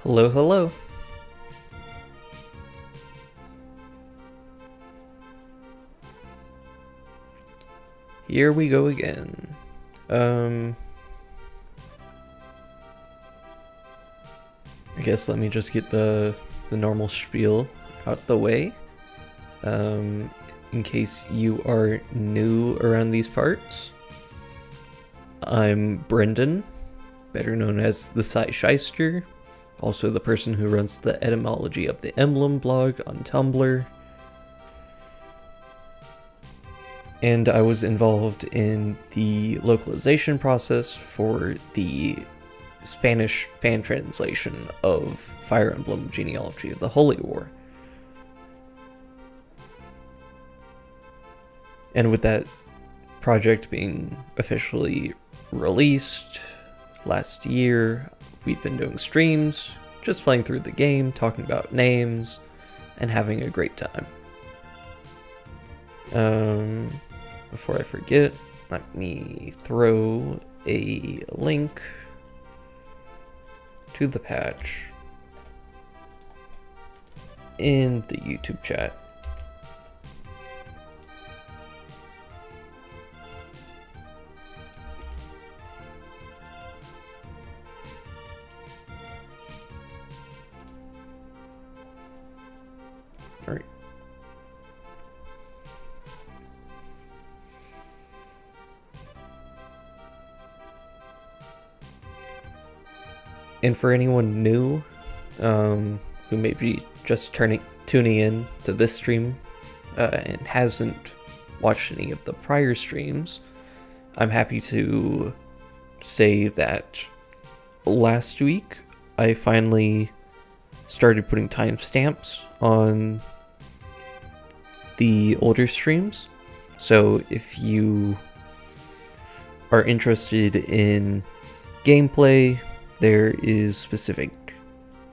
Hello, hello. Here we go again. I guess let me just get the normal spiel out the way. In case you are new around these parts, I'm Brendan, better known as the Shyster, also the person who runs the etymology of the emblem blog on Tumblr. And I was involved in the localization process for the Spanish fan translation of Fire Emblem Genealogy of the Holy War. And with that project being officially released last year, we've been doing streams, just playing through the game, talking about names, and having a great time. Before I forget, let me throw a link to the patch in the YouTube chat. All right. And for anyone new, who may be just tuning in to this stream and hasn't watched any of the prior streams, I'm happy to say that last week I finally started putting timestamps on the older streams. So if you are interested in gameplay, there is specific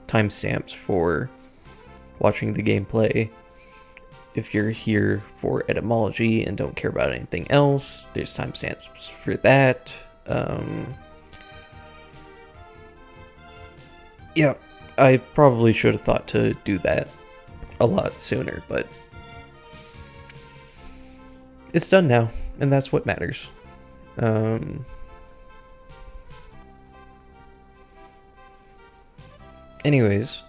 timestamps for watching the gameplay. If you're here for etymology and don't care about anything else, there's timestamps for that. Yeah, I probably should have thought to do that a lot sooner, but it's done now, and that's what matters. Anyways,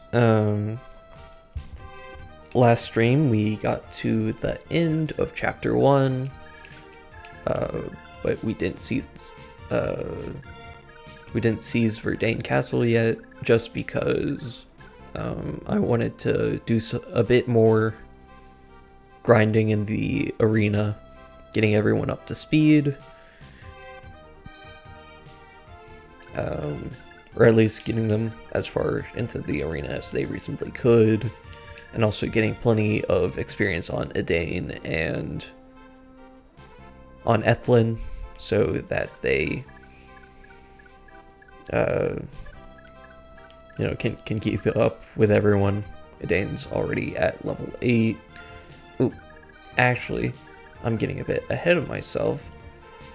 last stream we got to the end of chapter 1, but we didn't seize Verdane Castle yet, just because I wanted to do a bit more grinding in the arena, getting everyone up to speed, or at least getting them as far into the arena as they reasonably could, and also getting plenty of experience on Edain and on Ethlin, so that they can keep up with everyone. Edain's already at level 8. Ooh, actually, I'm getting a bit ahead of myself.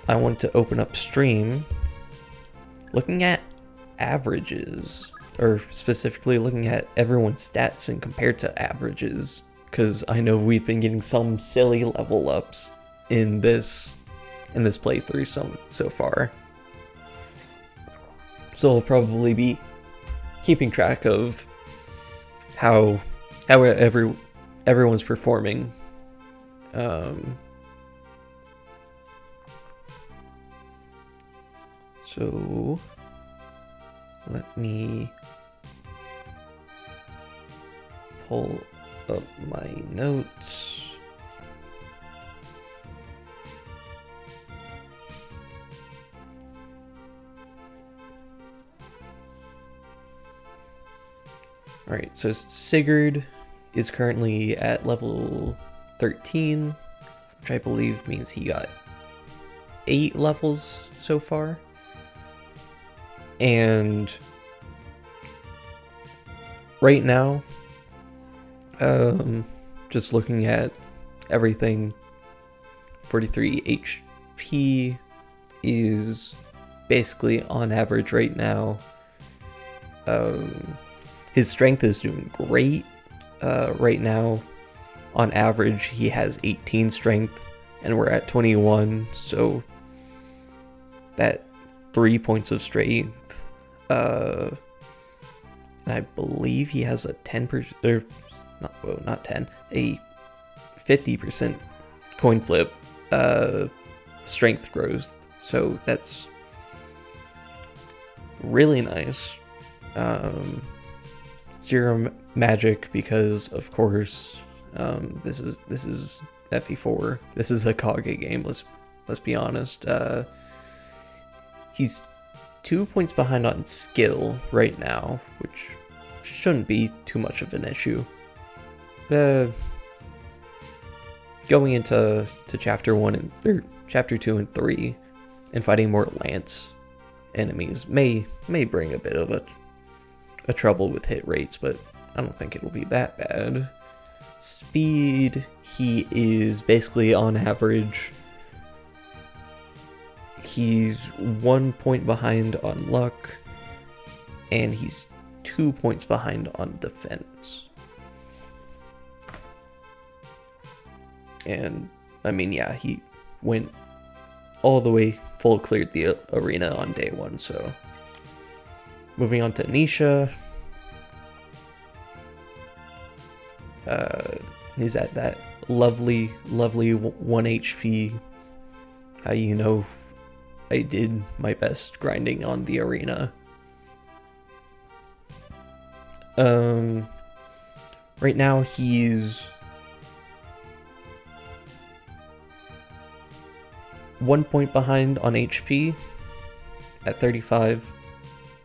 I want to open up stream looking at averages, or specifically looking at everyone's stats and compared to averages, because I know we've been getting some silly level ups in this playthrough so far. So I'll probably be keeping track of how everyone's performing. So let me pull up my notes. Alright, so Sigurd is currently at level 13, which I believe means he got 8 levels so far. And right now, just looking at everything, 43 HP is basically on average right now. His strength is doing great. Right now, on average, he has 18 strength, and we're at 21, so that 3 points of strength. And I believe he has a 10%, or not 10, a 50% coin flip strength growth. So that's really nice. Zero magic because, of course, this is FE4. This is a Kage game. Let's be honest. He's 2 points behind on skill right now, which shouldn't be too much of an issue. Going into chapter 1 or chapter 2 and 3 and fighting more lance enemies may bring a bit of a trouble with hit rates, but I don't think it'll be that bad. Speed, he is basically on average. He's 1 point behind on luck, and he's 2 points behind on defense. And I mean, yeah, he went all the way full cleared the arena on day 1, so moving on to Nisha. He's at that lovely 1 HP. How you know I did my best grinding on the arena. Right now he's 1 point behind on HP at 35.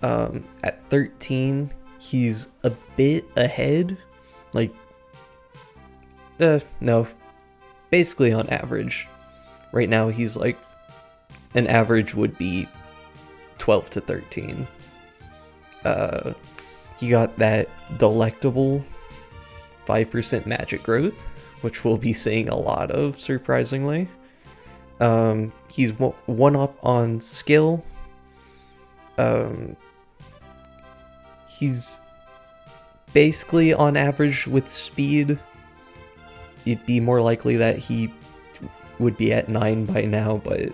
At 13, he's a bit ahead. Like, no. Basically on average. Right now he's like, an average would be 12 to 13. He got that delectable 5% magic growth, which we'll be seeing a lot of, surprisingly. He's 1 up on skill. He's basically on average with speed. It'd be more likely that he would be at 9 by now, but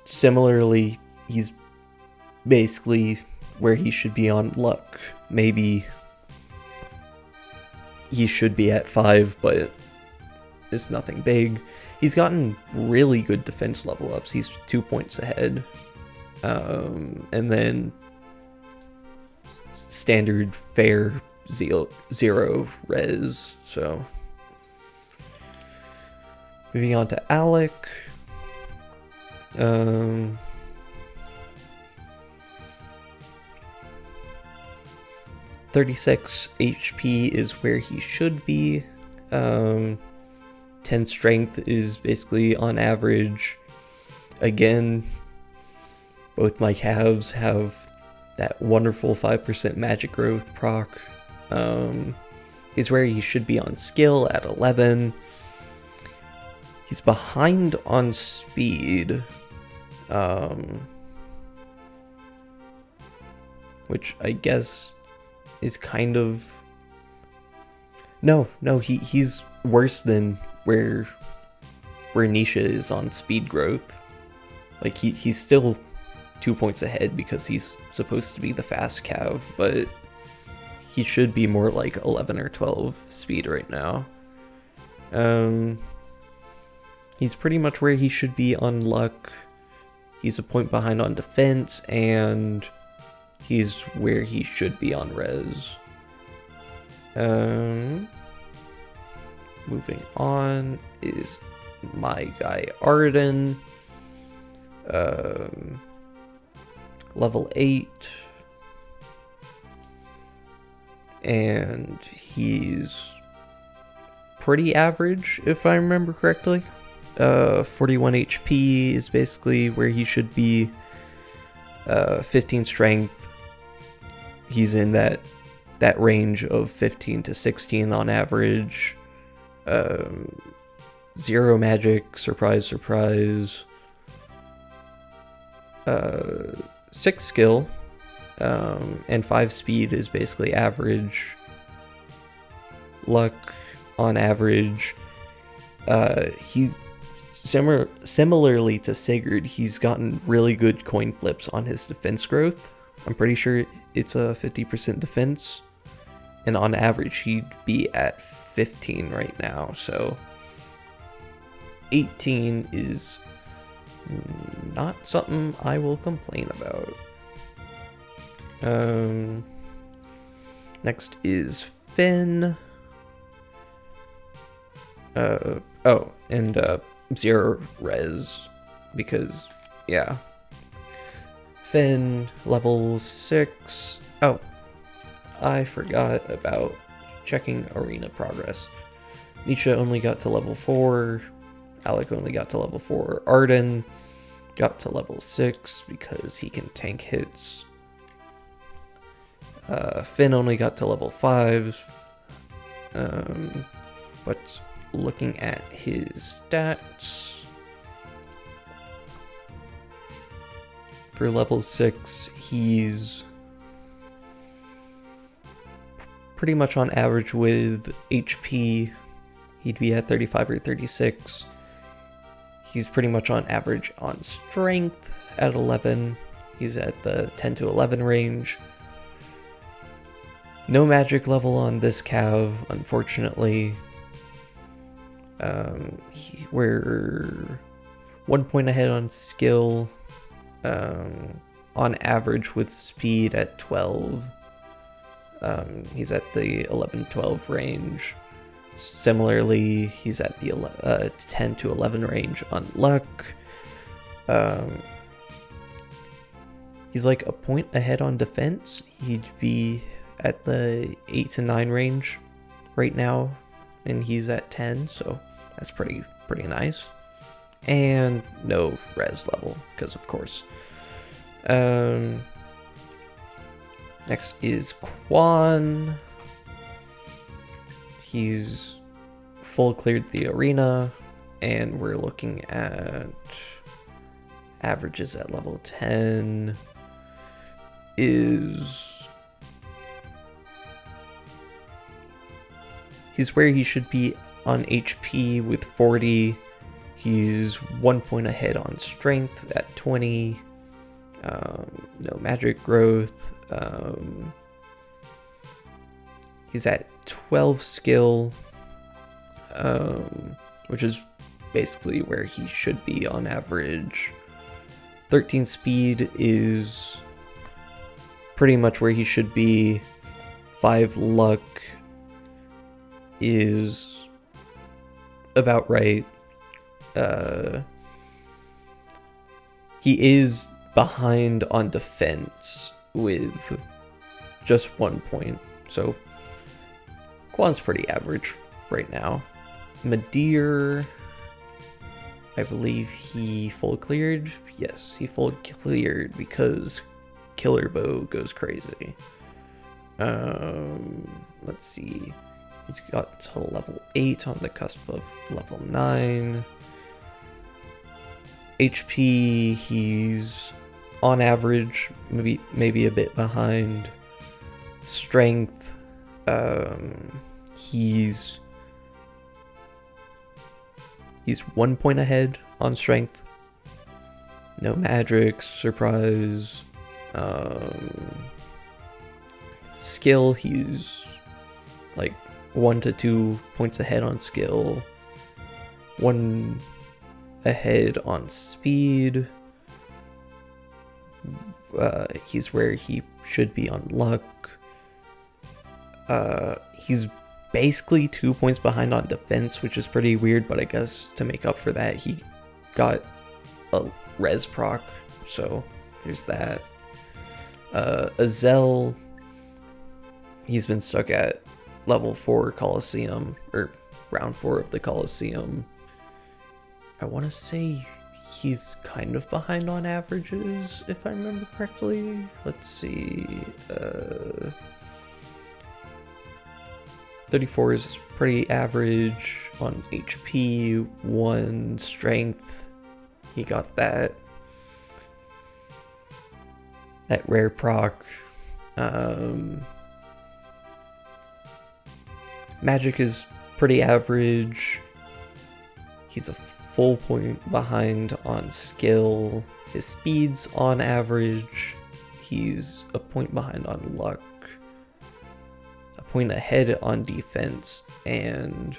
similarly, he's basically where he should be on luck. Maybe he should be at 5, but it's nothing big. He's gotten really good defense level ups. He's 2 points ahead. And then standard fair 0 res. So moving on to Alec. 36 HP is where he should be. 10 strength is basically on average. Again, both my calves have that wonderful 5% magic growth proc. He's where he should be on skill at 11. He's behind on speed. Which I guess is kind of... No, he's worse than where Nisha is on speed growth. Like, he's still 2 points ahead because he's supposed to be the fast cav, but he should be more like 11 or 12 speed right now. He's pretty much where he should be on luck. He's a point behind on defense, and he's where he should be on res. Moving on is my guy Arden. Level 8. And he's pretty average, if I remember correctly. 41 HP is basically where he should be. 15 strength. He's in that range of 15 to 16 on average. 0 magic, surprise. 6 skill, and 5 speed is basically average. Luck on average. He's similarly to Sigurd, he's gotten really good coin flips on his defense growth. I'm pretty sure it's a 50% defense, and on average he'd be at 15 right now, so 18 is not something I will complain about. Next is Finn. And 0 res, because, yeah. Finn, level 6. Oh, I forgot about checking arena progress. Nisha only got to level 4. Alec only got to level 4. Arden got to level 6 because he can tank hits. Finn only got to level 5. But looking at his stats, for level 6, he's pretty much on average with HP. He'd be at 35 or 36. He's pretty much on average on strength at 11. He's at the 10 to 11 range. No magic level on this Cav, unfortunately. We're 1 point ahead on skill, on average with speed at 12. He's at the 11-12 range. Similarly, he's at the 10 to 11 range on luck. He's like a point ahead on defense. He'd be at the 8 to 9 range right now, and he's at 10, so that's pretty nice. And no res level, because of course. Next is Quan. He's full cleared the arena, and we're looking at averages at level 10 he's where he should be on HP with 40. He's 1 point ahead on strength at 20. No magic growth. He's at 12 skill, which is basically where he should be on average. 13 speed is pretty much where he should be. 5 luck is about right. He is behind on defense with just 1 point, so Quan's pretty average right now. Madir, I believe he full cleared. Yes, he full cleared because Killer Bow goes crazy. Let's see. He's got to level 8 on the cusp of level 9. HP, he's on average, maybe a bit behind. Strength, he's 1 point ahead on strength. No magic, surprise. Skill, he's like 1 to 2 points ahead on skill. 1 ahead on speed. He's where he should be on luck. He's basically 2 points behind on defense, which is pretty weird, but I guess to make up for that, he got a res proc, so there's that. Azel, he's been stuck at level 4 Coliseum, or round 4 of the Coliseum. I want to say he's kind of behind on averages, if I remember correctly. Let's see. 34 is pretty average on HP, 1 strength. He got that. That rare proc. Magic is pretty average. He's a full point behind on skill. His speed's on average. He's a point behind on luck. A point ahead on defense, and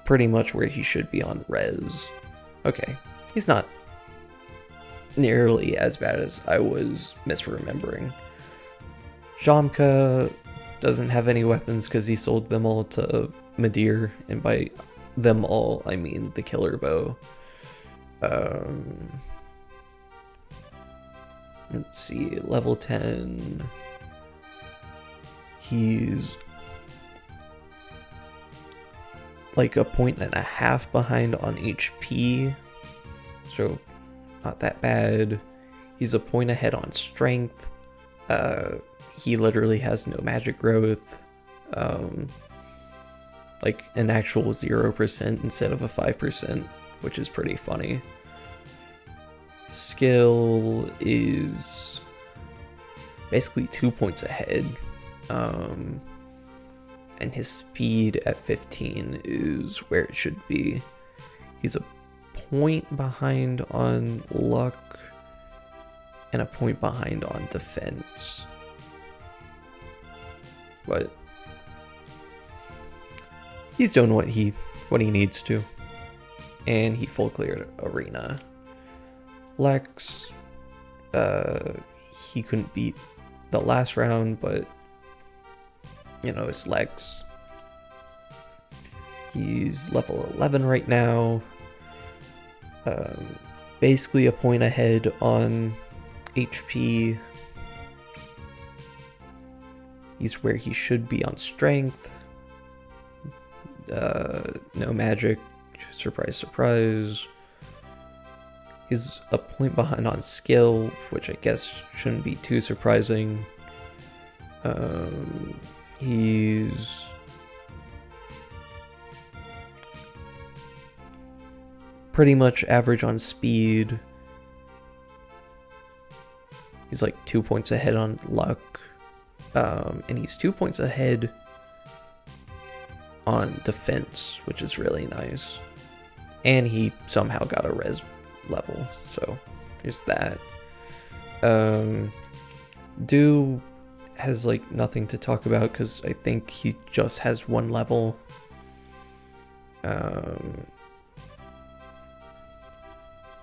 pretty much where he should be on res. Okay, he's not nearly as bad as I was misremembering. Jamka doesn't have any weapons because he sold them all to Madir, and by them all, I mean the killer bow. Let's see, level 10. He's like a point and a half behind on HP, so not that bad. He's a point ahead on strength. He literally has no magic growth. Like an actual 0% instead of a 5%, which is pretty funny. Skill is basically 2 points ahead. And his speed at 15 is where it should be. He's a point behind on luck and a point behind on defense. But he's doing what he needs to. And he full cleared arena. Lex, he couldn't beat the last round, but you know, it's Lex. He's level 11 right now. Basically a point ahead on HP. He's where he should be on strength. No magic. Surprise, surprise. He's a point behind on skill, which I guess shouldn't be too surprising. He's pretty much average on speed. He's like 2 points ahead on luck. And he's 2 points ahead on defense, which is really nice. And he somehow got a res level, so there's that. Do has like nothing to talk about because I think he just has one level.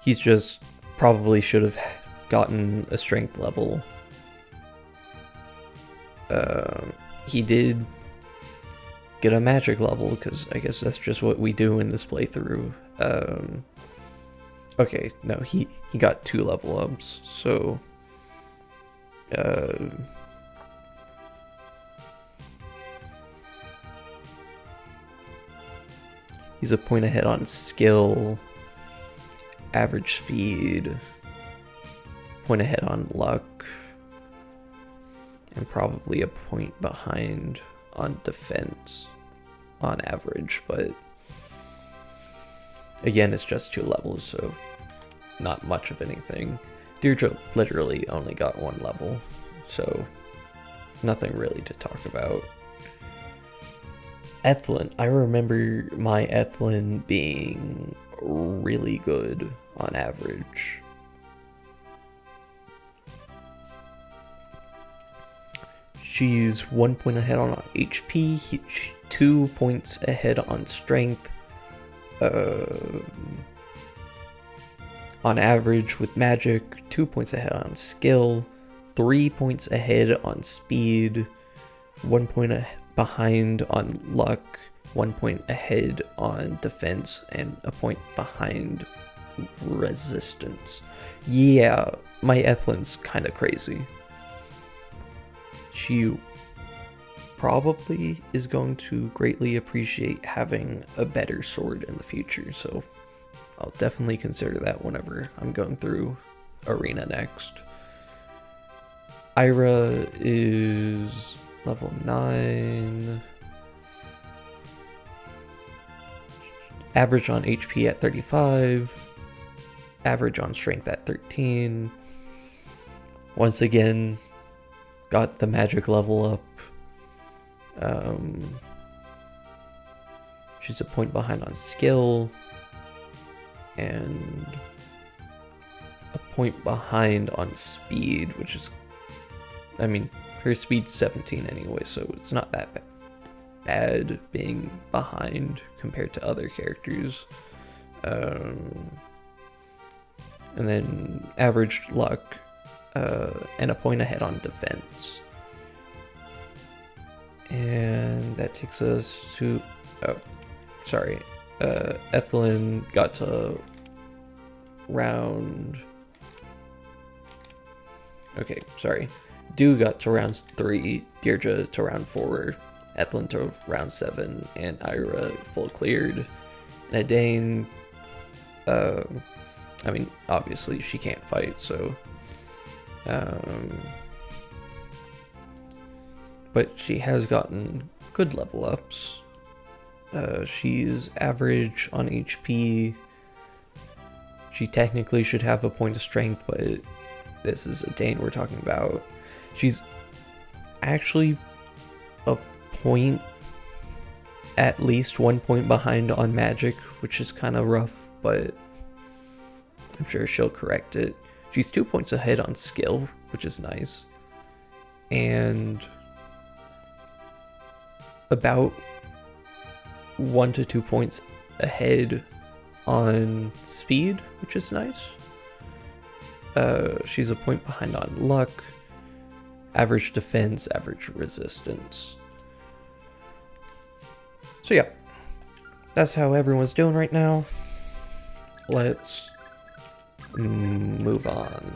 He's just probably should have gotten a strength level. He did get a magic level because I guess that's just what we do in this playthrough. Okay, no, he got 2 level ups, so he's a point ahead on skill, average speed, point ahead on luck, and probably a point behind on defense on average, but again, it's just 2 levels, so not much of anything. Deirdre literally only got 1 level, so nothing really to talk about. Ethlyn, I remember my Ethlyn being really good on average. She's 1 point ahead on HP, 2 points ahead on strength. On average with magic, 2 points ahead on skill, 3 points ahead on speed, 1 point behind on luck, 1 point ahead on defense, and a point behind resistance. Yeah, my Ethlyn's kind of crazy. She probably is going to greatly appreciate having a better sword in the future, so I'll definitely consider that whenever I'm going through Arena next. Ira is level 9. Average on HP at 35. average on strength at 13. Once again, got the magic level up. She's a point behind on skill, and a point behind on speed, which is, I mean, her speed's 17 anyway, so it's not that bad being behind compared to other characters. And then average luck, and a point ahead on defense. And that takes us to, Ethelyn got to round, Dew got to round 3, Deirdre to round 4, Ethelyn to round 7, and Ira full cleared. And Adane, I mean, obviously she can't fight, so, but she has gotten good level ups. She's average on HP. She technically should have a point of strength, but this is Adane we're talking about. She's actually a point, at least 1 point behind on magic, which is kind of rough, but I'm sure she'll correct it. She's 2 points ahead on skill, which is nice, and about 1 to 2 points ahead on speed, which is nice. She's a point behind on luck, average defense, average resistance. So yeah, that's how everyone's doing right now. Let's move on.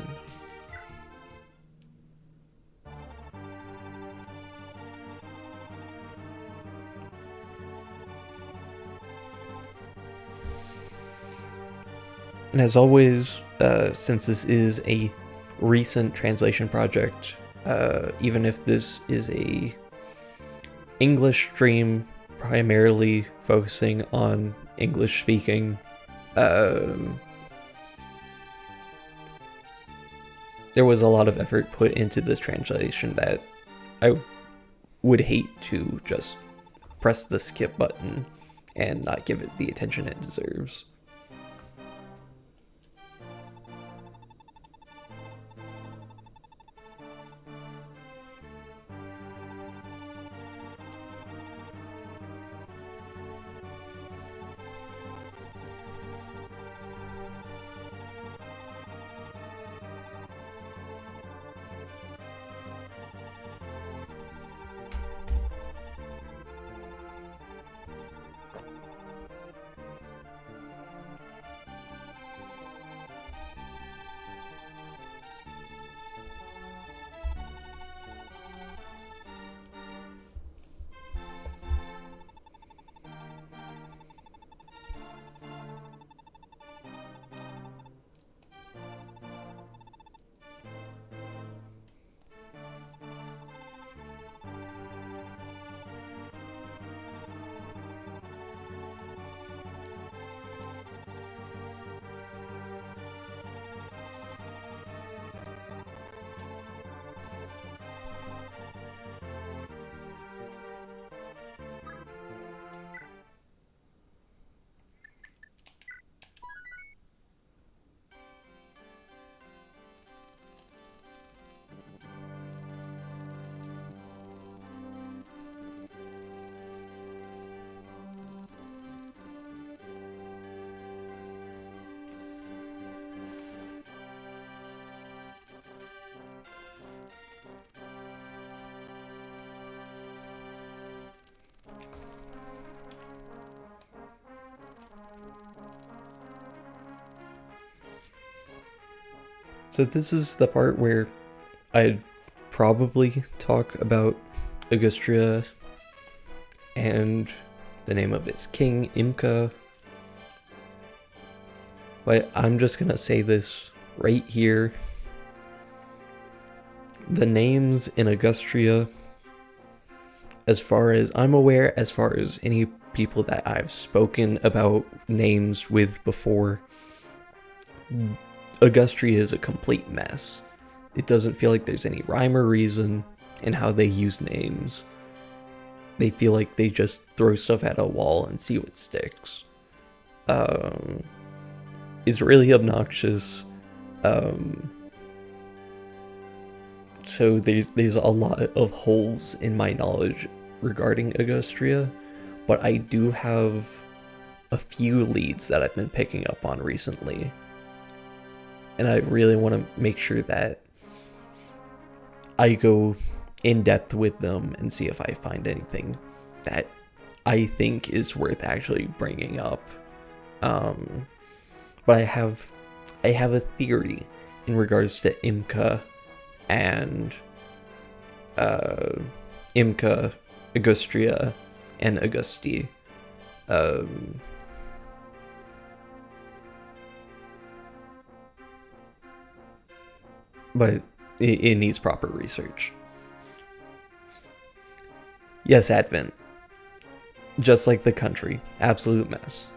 And as always, since this is a recent translation project, even if this is a English stream primarily focusing on English speaking, there was a lot of effort put into this translation that I would hate to just press the skip button and not give it the attention it deserves. So this is the part where I'd probably talk about Augustria and the name of its king, Imka. But I'm just gonna say this right here. The names in Augustria, as far as I'm aware, as far as any people that I've spoken about names with before, Augustria is a complete mess. It doesn't feel like there's any rhyme or reason in how they use names. They feel like they just throw stuff at a wall and see what sticks. Is really obnoxious. So there's a lot of holes in my knowledge regarding Augustria, but I do have a few leads that I've been picking up on recently. And I really want to make sure that I go in depth with them and see if I find anything that I think is worth actually bringing up. But I have a theory in regards to Imca and Imca, Augustria, and Augusti. But it needs proper research. Yes, Advent. Just like the country. Absolute mess.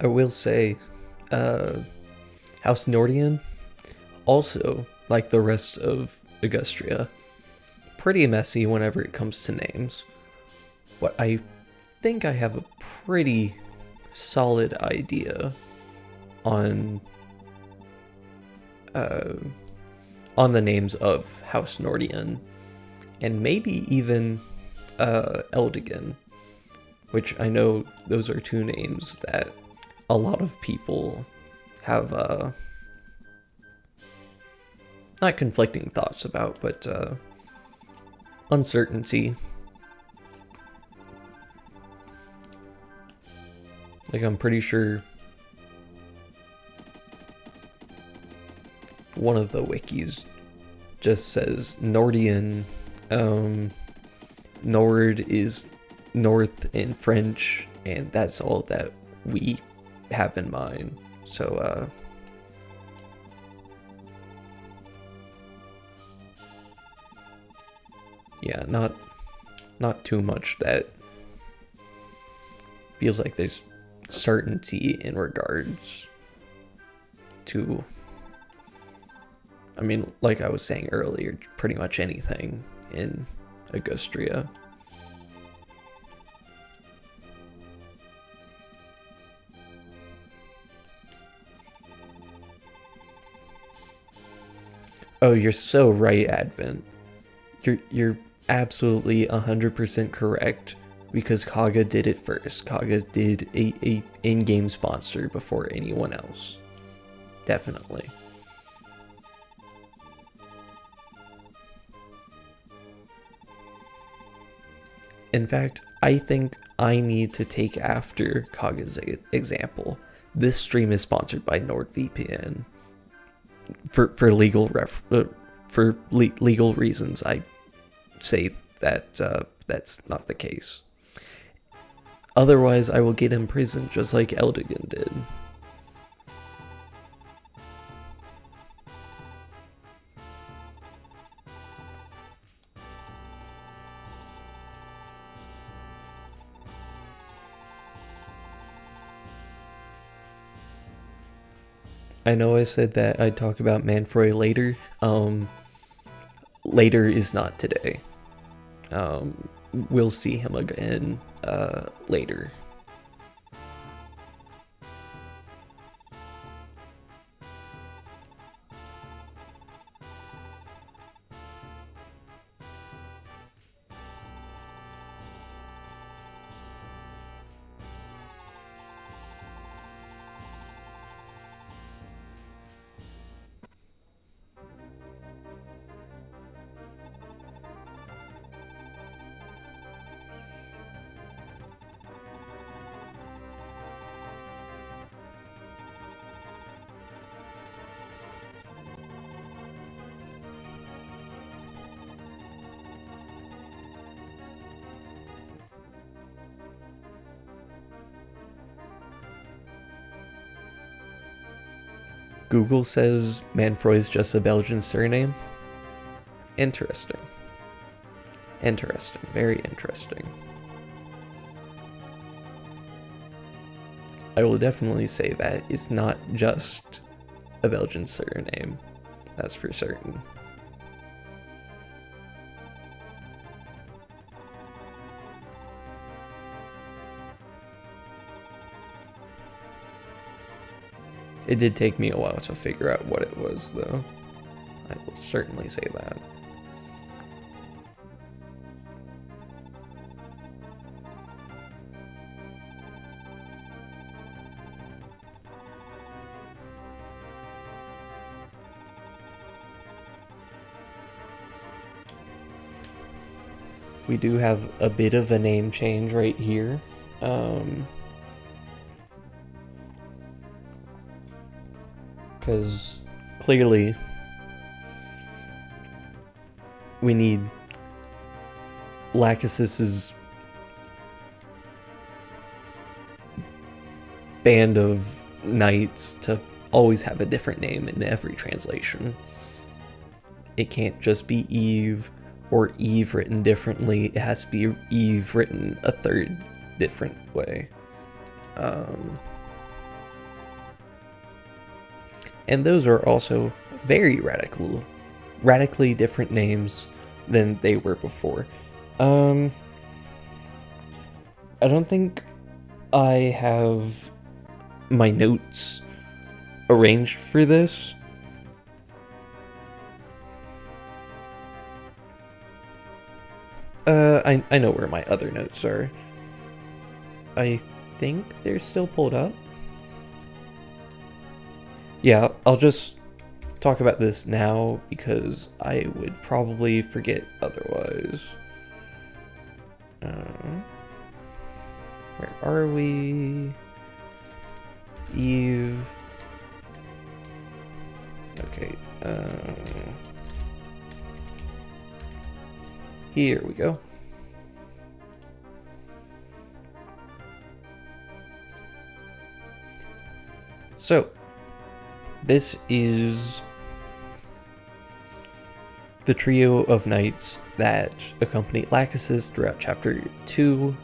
I will say, House Nordian, also, like the rest of Augustria, pretty messy whenever it comes to names. But I think I have a pretty solid idea on the names of House Nordian, and maybe even Eldigan, which I know those are two names that a lot of people have not conflicting thoughts about, but uncertainty. Like, I'm pretty sure one of the wikis just says Nordian. Nord is north in French, and that's all that we have in mind. So yeah, not too much that feels like there's certainty in regards to, I mean, like I was saying earlier, pretty much anything in Augustria. Oh, you're so right, Advent. You're absolutely 100% correct, because Kaga did it first. Kaga did a in-game sponsor before anyone else. Definitely. In fact, I think I need to take after Kaga's example. This stream is sponsored by NordVPN. For legal legal reasons, I say that that's not the case. Otherwise, I will get imprisoned just like Eldigan did. I know I said that I'd talk about Manfroy later. Later is not today. We'll see him again later. Google says Manfroy's just a Belgian surname. Interesting. Interesting. Very interesting. I will definitely say that it's not just a Belgian surname. That's for certain. It did take me a while to figure out what it was, though. I will certainly say that. We do have a bit of a name change right here. Because clearly we need Lacus's band of knights to always have a different name in every translation. It can't just be Eve or Eve written differently. It has to be Eve written a third different way. And those are also very radically different names than they were before. I don't think I have my notes arranged for this. I know where my other notes are. I think they're still pulled up. Yeah, I'll just talk about this now because I would probably forget otherwise. Where are we? Eve. Okay. Here we go. So, this is the trio of knights that accompany Lacus throughout Chapter 2.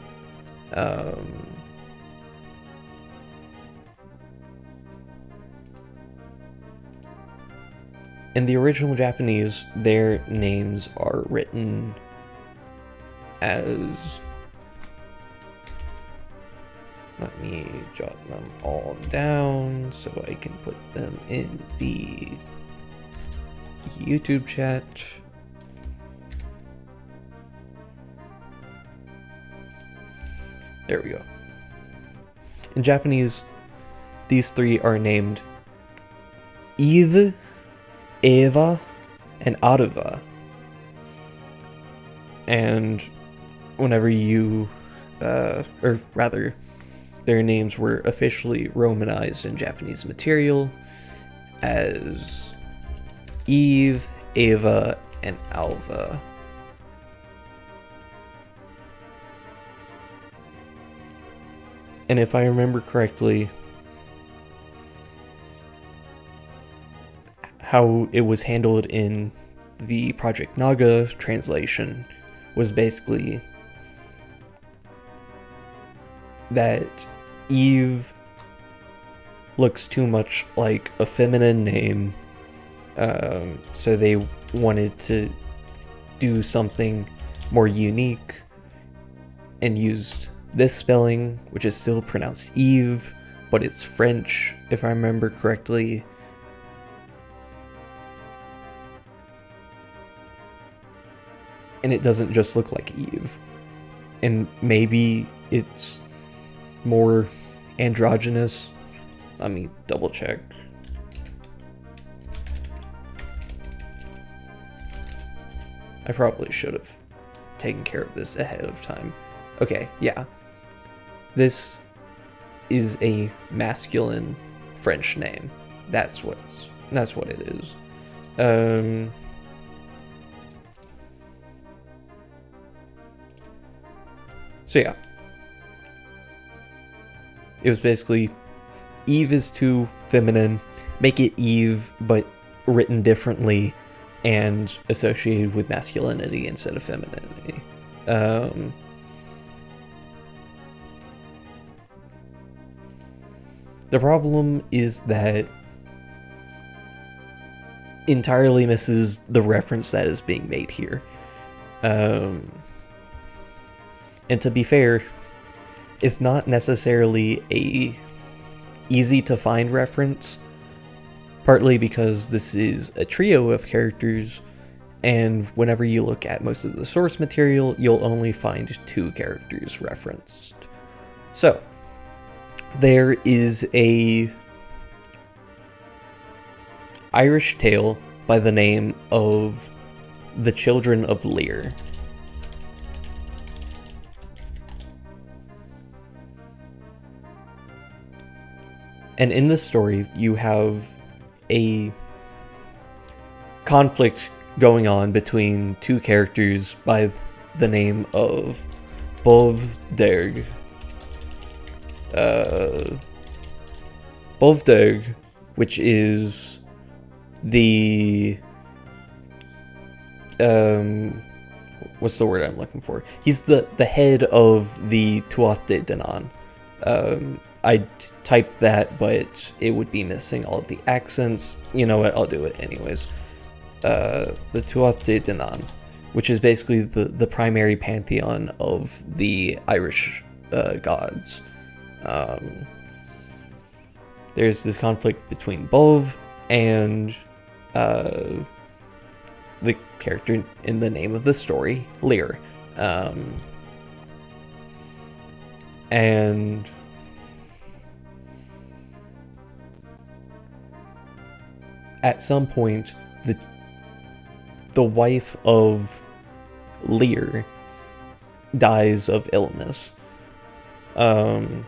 In the original Japanese, their names are written as... Let me jot them all down so I can put them in the YouTube chat. There we go. In Japanese, these three are named Eve, Eva, and Aruva. And whenever you, or rather, their names were officially Romanized in Japanese material as Eve, Ava, and Alva. And if I remember correctly, how it was handled in the Project Naga translation was basically that Eve looks too much like a feminine name, so they wanted to do something more unique and used this spelling, which is still pronounced Eve, but it's French, if I remember correctly. And it doesn't just look like Eve. And maybe it's more androgynous. Let me double check. I probably should have taken care of this ahead of time. Okay, yeah. This is a masculine French name. That's what it is. So yeah. It was basically Eve is too feminine, make it Eve, but written differently and associated with masculinity instead of femininity. The problem is that entirely misses the reference that is being made here. And to be fair, it's not necessarily a easy to find reference, partly because this is a trio of characters, and whenever you look at most of the source material, you'll only find 2 characters referenced. So, there is a Irish tale by the name of The Children of Lear. And in this story, you have a conflict going on between 2 characters by the name of Bovderg. Bovderg, which is the what's the word I'm looking for? He's the head of the Tuath de Danann. I typed that, but it would be missing all of the accents. You know what? I'll do it anyways. The Tuath de Danann, which is basically the primary pantheon of the Irish gods. There's this conflict between Bov and the character in the name of the story, Lear. And at some point, the wife of Lear dies of illness. And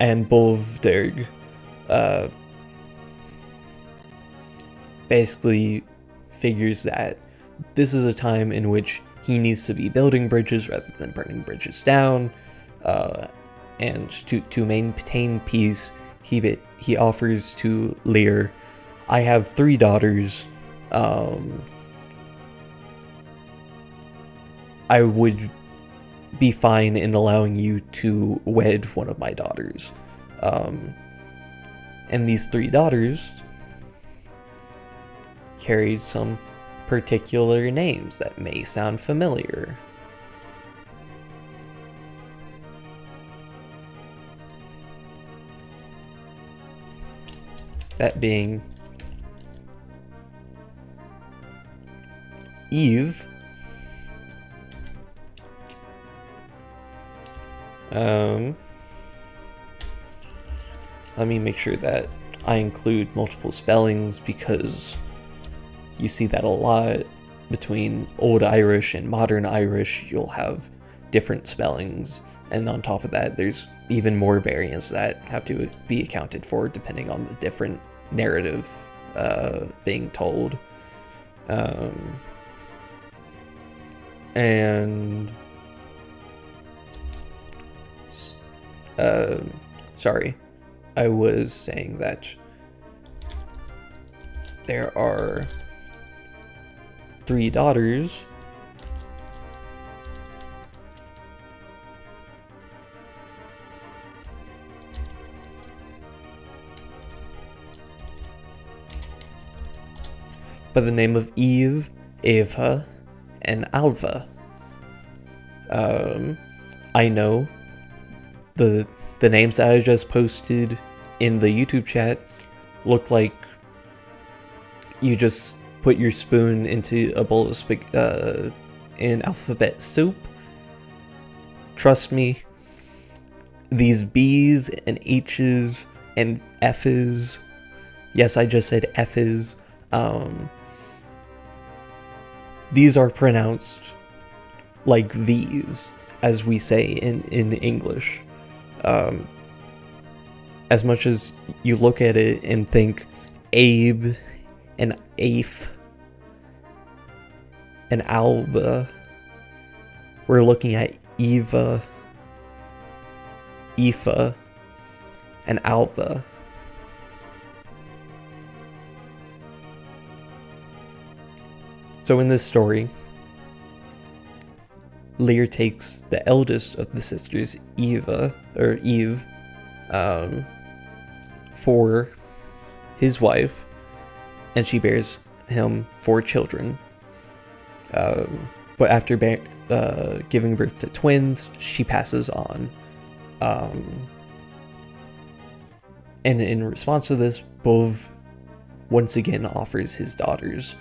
Bovderg basically figures that this is a time in which he needs to be building bridges rather than burning bridges down. And to maintain peace, he offers to Lear, I have 3 daughters. I would be fine in allowing you to wed one of my daughters. And these 3 daughters carried some particular names that may sound familiar. That being Eve, let me make sure that I include multiple spellings, because you see that a lot between Old Irish and Modern Irish. You'll have different spellings, and on top of that, there's even more variants that have to be accounted for depending on the different narrative being told. Sorry, I was saying that there are 3 daughters by the name of Eve, Eva, and Alva. I know the names that I just posted in the YouTube chat look like you just put your spoon into a bowl of in alphabet soup. Trust me, these B's and H's and F's, yes, I just said F's, these are pronounced like V's, as we say in English. As much as you look at it and think Abe and Afe and Alba, we're looking at Eva, Aoife, and Alva. So in this story, Lear takes the eldest of the sisters, Eve, for his wife, and she bears him 4 children. But after giving birth to twins, she passes on. And in response to this, Bov once again offers his daughters,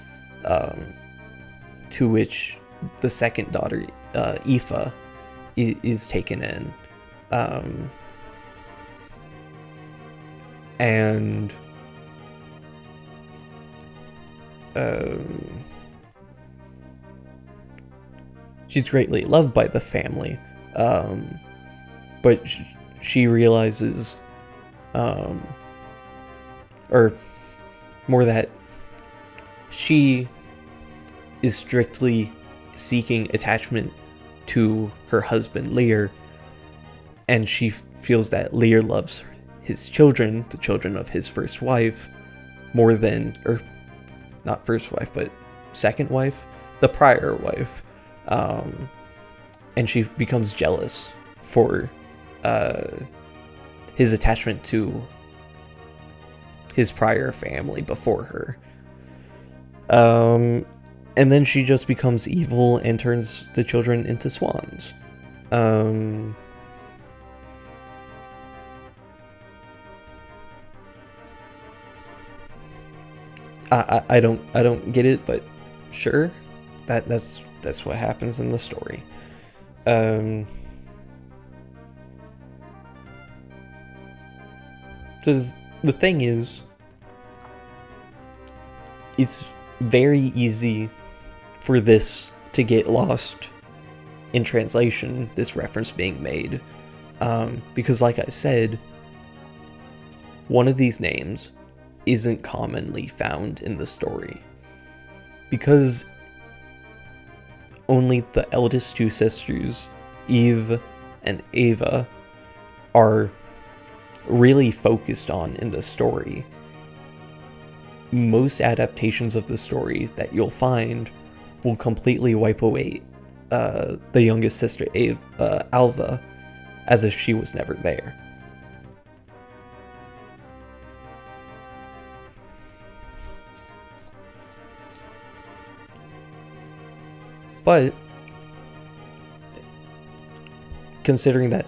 to which the second daughter, Aoife, is taken in. She's greatly loved by the family, but she realizes, or more that she is strictly seeking attachment to her husband Lear, and she feels that Lear loves his children, the children of his first wife, more than, or not first wife, but second wife, the prior wife, and she becomes jealous for his attachment to his prior family before her. And then she just becomes evil and turns the children into swans. I don't get it, but sure, that's what happens in the story. So the thing is, it's very easy for this to get lost in translation, this reference being made, because like I said, one of these names isn't commonly found in the story, because only the eldest 2 sisters, Eve and Eva, are really focused on in the story. Most adaptations of the story that you'll find will completely wipe away the youngest sister, Alva, as if she was never there. But considering that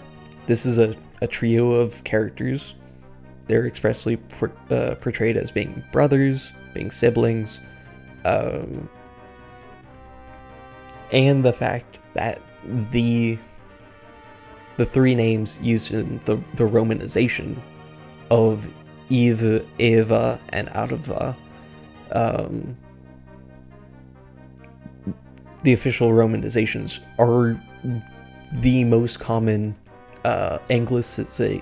this is a trio of characters, they're expressly portrayed as being brothers, being siblings, and the fact that the 3 names used in the romanization of Eve, Eva, and Alva, the official romanizations are the most common anglicization,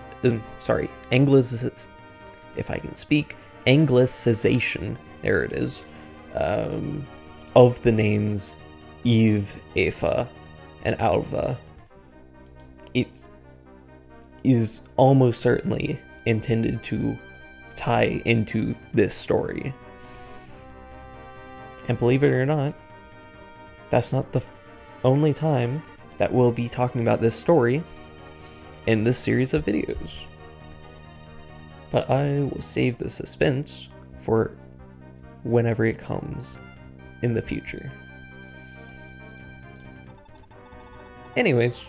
if I can speak, anglicization, there it is, of the names Eve, Eva, and Alva. It is almost certainly intended to tie into this story. And believe it or not, that's not the only time that we'll be talking about this story in this series of videos. But I will save the suspense for whenever it comes in the future. Anyways,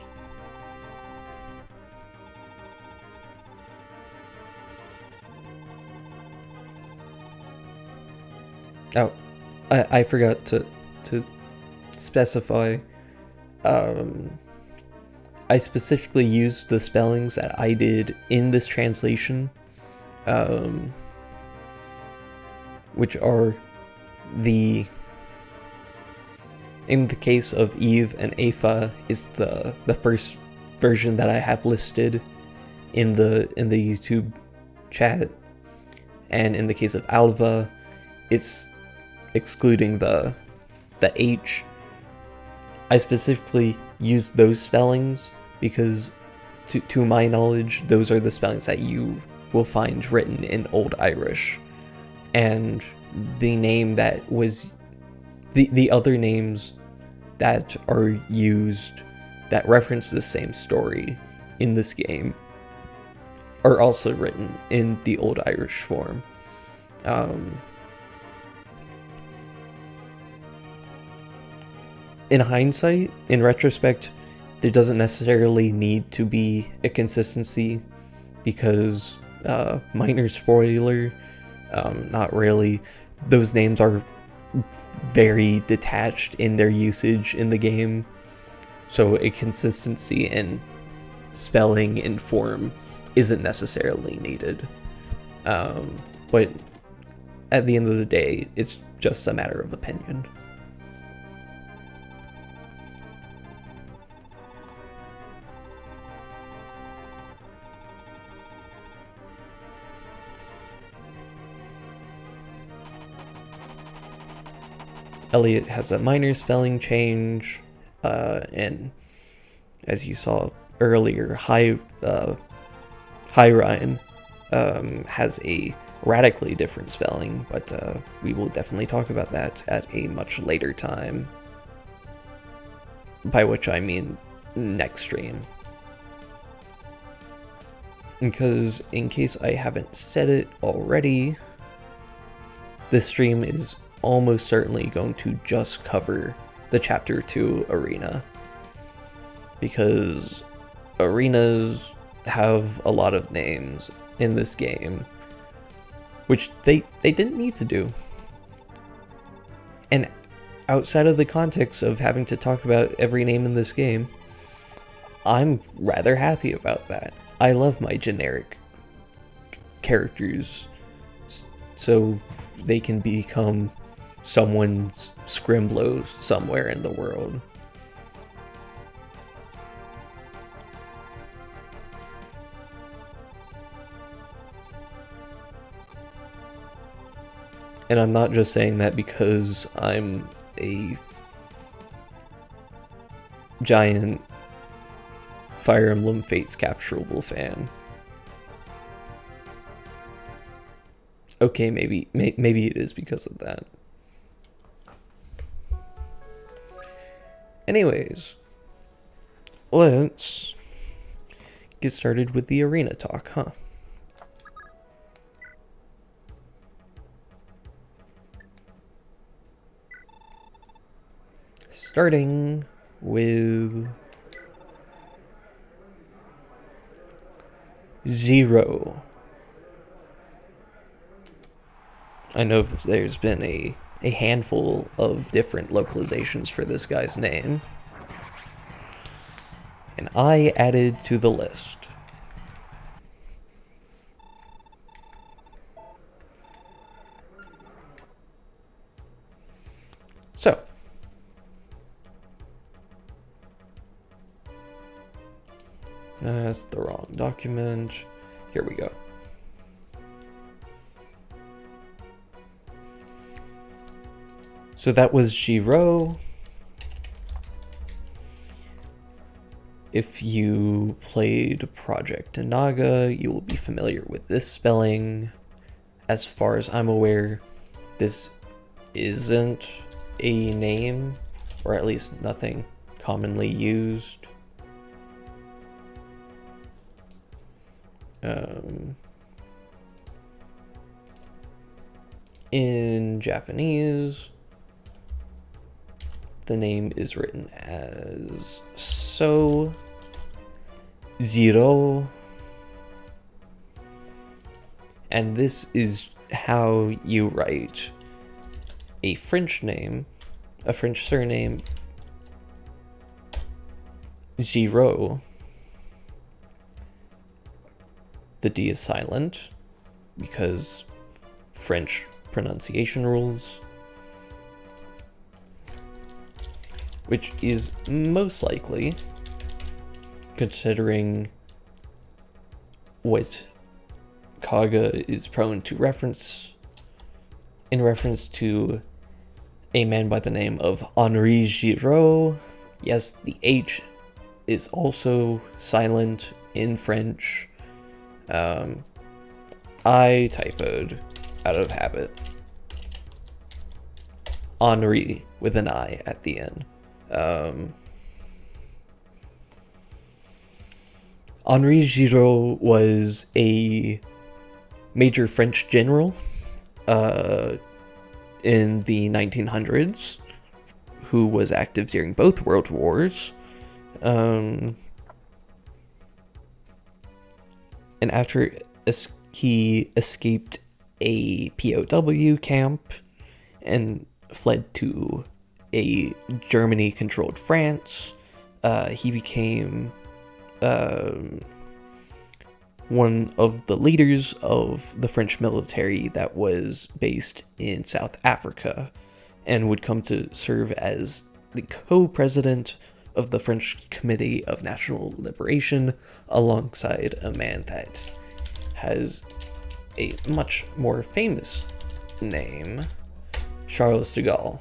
oh, I forgot to specify. I specifically used the spellings that I did in this translation, which are in the case of Eve and Afa is the first version that I have listed in the YouTube chat, and in the case of Alva, it's excluding the H. I specifically used those spellings because, to my knowledge, those are the spellings that you will find written in Old Irish. And the name that was... The other names that are used that reference the same story in this game are also written in the Old Irish form. In hindsight, in retrospect, there doesn't necessarily need to be a consistency because, minor spoiler, not really. Those names are very detached in their usage in the game, so a consistency in spelling and form isn't necessarily needed. But at the end of the day, it's just a matter of opinion. Elliot has a minor spelling change, and as you saw earlier, Ryan has a radically different spelling, but we will definitely talk about that at a much later time, by which I mean next stream. Because in case I haven't said it already, this stream is almost certainly going to just cover the Chapter 2 arena, because arenas have a lot of names in this game, which they didn't need to do. And outside of the context of having to talk about every name in this game, I'm rather happy about that. I love my generic characters, so they can become someone's Scrimblow somewhere in the world. And I'm not just saying that because I'm a giant Fire Emblem Fates Capturable fan. Okay, maybe it is because of that. Anyways, let's get started with the arena talk, huh? Starting with 0. I know there's been a handful of different localizations for this guy's name, and I added to the list. So, that's the wrong document. Here we go. So that was Giro. If you played Project Naga, you will be familiar with this spelling. As far as I'm aware, this isn't a name, or at least nothing commonly used. In Japanese, the name is written as So Zero. And this is how you write a French name, a French surname, Giraud. The D is silent because French pronunciation rules, which is most likely, considering what Kaga is prone to reference, in reference to a man by the name of Henri Giraud. Yes, the H is also silent in French. I typoed out of habit. Henri with an I at the end. Henri Giraud was a major French general in the 1900s who was active during both world wars. And after he escaped a POW camp and fled to a Germany-controlled France, he became one of the leaders of the French military that was based in South Africa, and would come to serve as the co-president of the French Committee of National Liberation, alongside a man that has a much more famous name, Charles de Gaulle.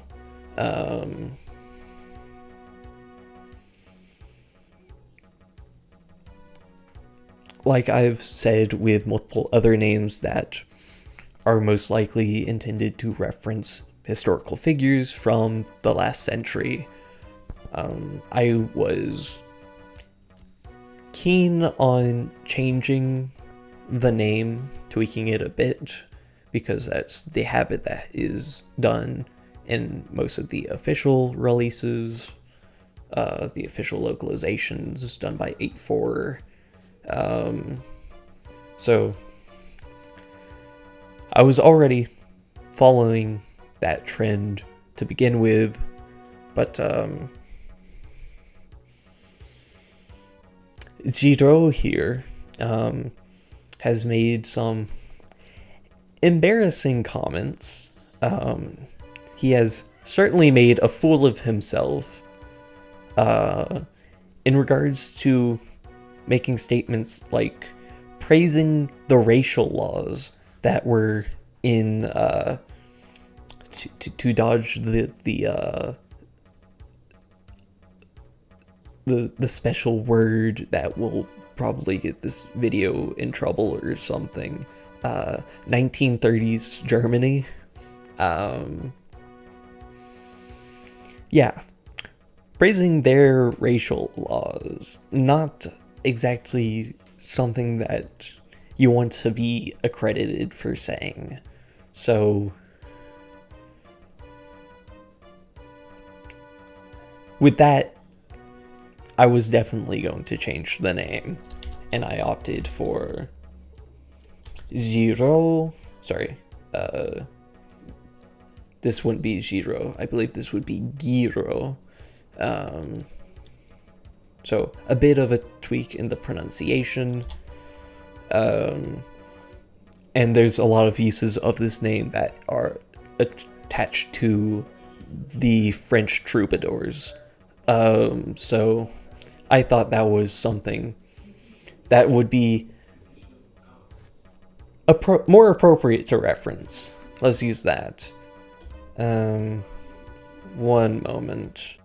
Like I've said with multiple other names that are most likely intended to reference historical figures from the last century, I was keen on changing the name, tweaking it a bit, because that's the habit that is done in most of the official releases, the official localizations done by 8.4. So I was already following that trend to begin with, but Jiro here has made some embarrassing comments. He has certainly made a fool of himself in regards to making statements like praising the racial laws that were in to dodge the special word that will probably get this video in trouble or something. 1930s Germany. Yeah, praising their racial laws, not exactly something that you want to be accredited for saying. So with that, I was definitely going to change the name, and I opted for Giro. Sorry, this wouldn't be Giro. I believe this would be Giro. So a bit of a tweak in the pronunciation. And there's a lot of uses of this name that are attached to the French troubadours. So I thought that was something that would be more appropriate to reference. Let's use that. One moment.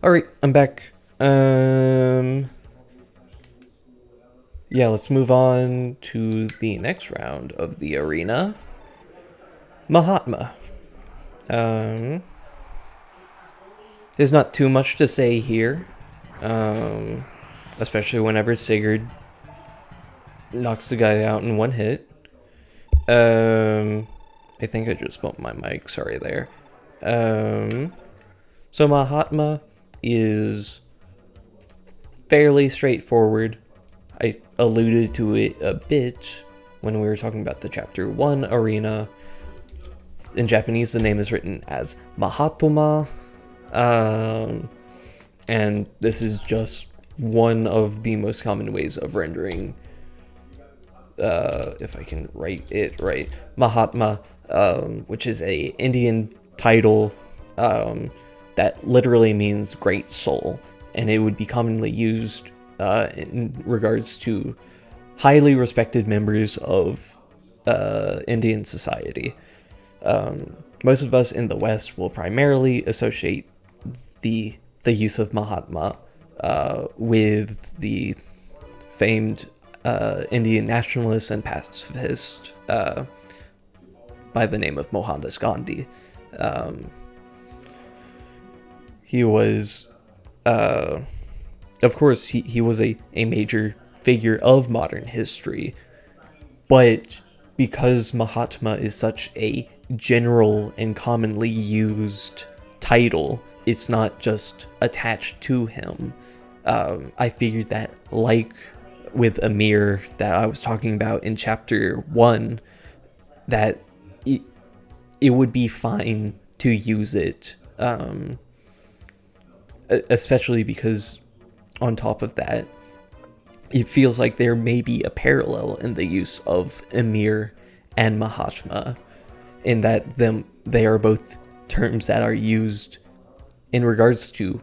Alright, I'm back. Yeah, let's move on to the next round of the arena. Mahatma. There's not too much to say here. Especially whenever Sigurd knocks the guy out in one hit. I think I just bumped my mic, sorry there. So Mahatma is fairly straightforward. I alluded to it a bit when we were talking about the Chapter 1 arena. In Japanese, the name is written as Mahatma. And this is just one of the most common ways of rendering, if I can write it right, Mahatma, which is a Indian title that literally means great soul, and it would be commonly used in regards to highly respected members of Indian society. Most of us in the West will primarily associate the use of Mahatma with the famed Indian nationalist and pacifist by the name of Mohandas Gandhi. He was, of course, he was a major figure of modern history, but because Mahatma is such a general and commonly used title, it's not just attached to him. I figured that, like with Amir that I was talking about in Chapter 1, that it would be fine to use it, especially because on top of that, it feels like there may be a parallel in the use of Amir and Mahatma, in that they are both terms that are used in regards to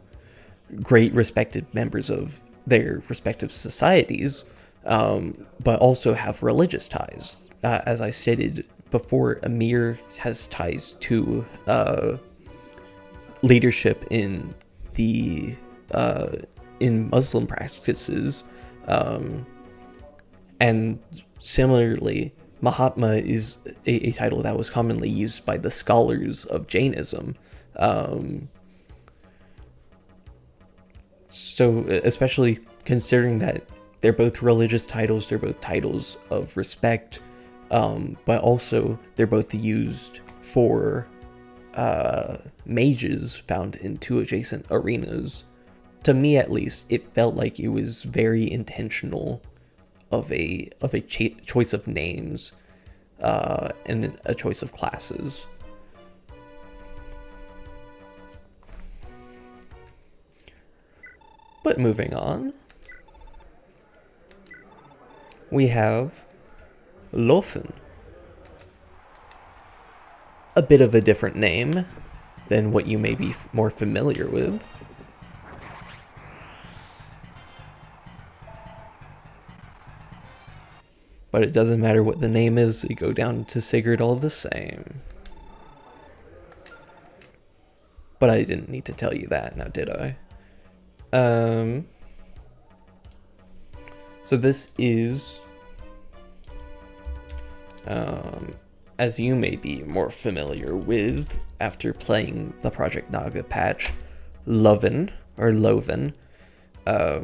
great respected members of their respective societies, but also have religious ties. As I stated before, Amir has ties to leadership in the in Muslim practices, and similarly, Mahatma is a title that was commonly used by the scholars of Jainism. So especially considering that they're both religious titles, they're both titles of respect, but also they're both used for mages found in two adjacent arenas. To me, at least, it felt like it was very intentional of a choice of names and a choice of classes. But moving on, we have Lofen. A bit of a different name than what you may be more familiar with. But it doesn't matter what the name is, they go down to Sigurd all the same. But I didn't need to tell you that, now did I? So this is, as you may be more familiar with after playing the Project Naga patch, Loven, or Loven. I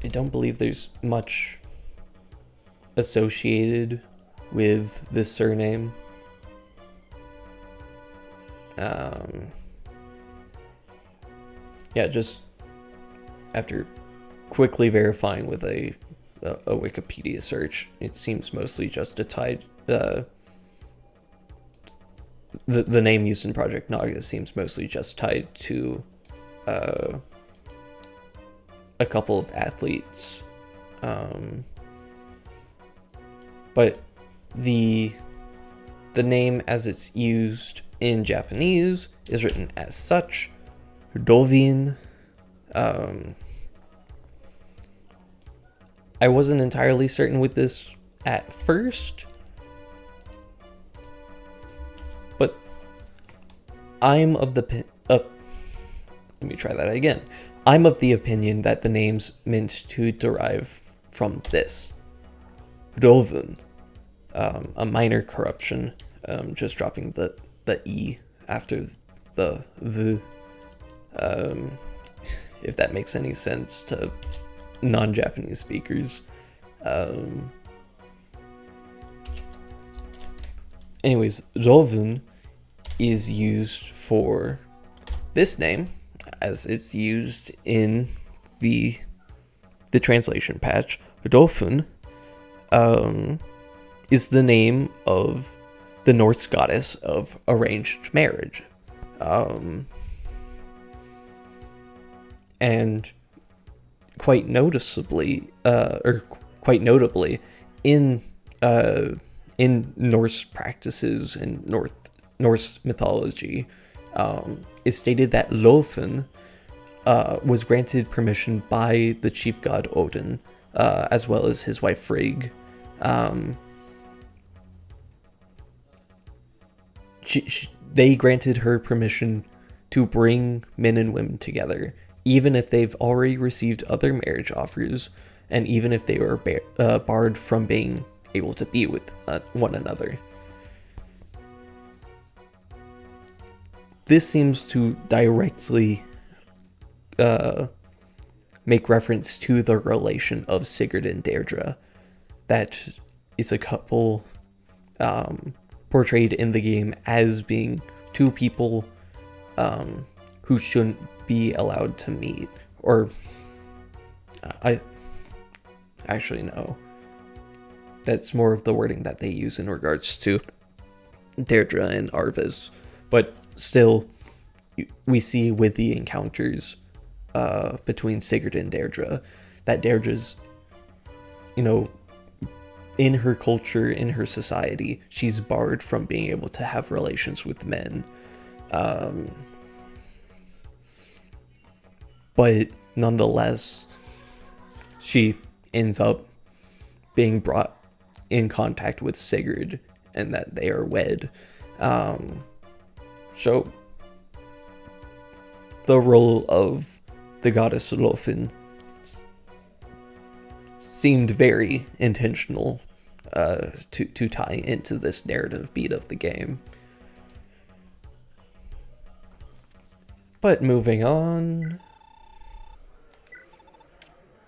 don't believe there's much associated with this surname. Yeah, just after quickly verifying with a Wikipedia search, it seems mostly just a tied. The name used in Project Naga seems mostly just tied to a couple of athletes, but the name as it's used in Japanese is written as such, Dovin. I wasn't entirely certain with this at first, but I'm of the let me try that again. I'm of the opinion that the name's meant to derive from this. Rovun, a minor corruption, just dropping the E after the V, if that makes any sense to non-Japanese speakers. Anyways, Rovun is used for this name, as it's used in the translation patch. Rodolfun is the name of the Norse goddess of arranged marriage. And quite noticeably, or quite notably, in Norse practices and Norse mythology, it's stated that Lofn was granted permission by the chief god Odin, as well as his wife Frigg. They granted her permission to bring men and women together, even if they've already received other marriage offers, and even if they were barred from being able to be with one another. This seems to directly make reference to the relation of Sigurd and Deirdre, that is a couple portrayed in the game as being two people who shouldn't be allowed to meet. Or I actually no, that's more of the wording that they use in regards to Deirdre and Arvis, but still we see with the encounters between Sigurd and Deirdre that Deirdre's, in her culture, in her society, she's barred from being able to have relations with men. But nonetheless, she ends up being brought in contact with Sigurd, and that they are wed. So the role of the goddess Lofn seemed very intentional to tie into this narrative beat of the game. But moving on,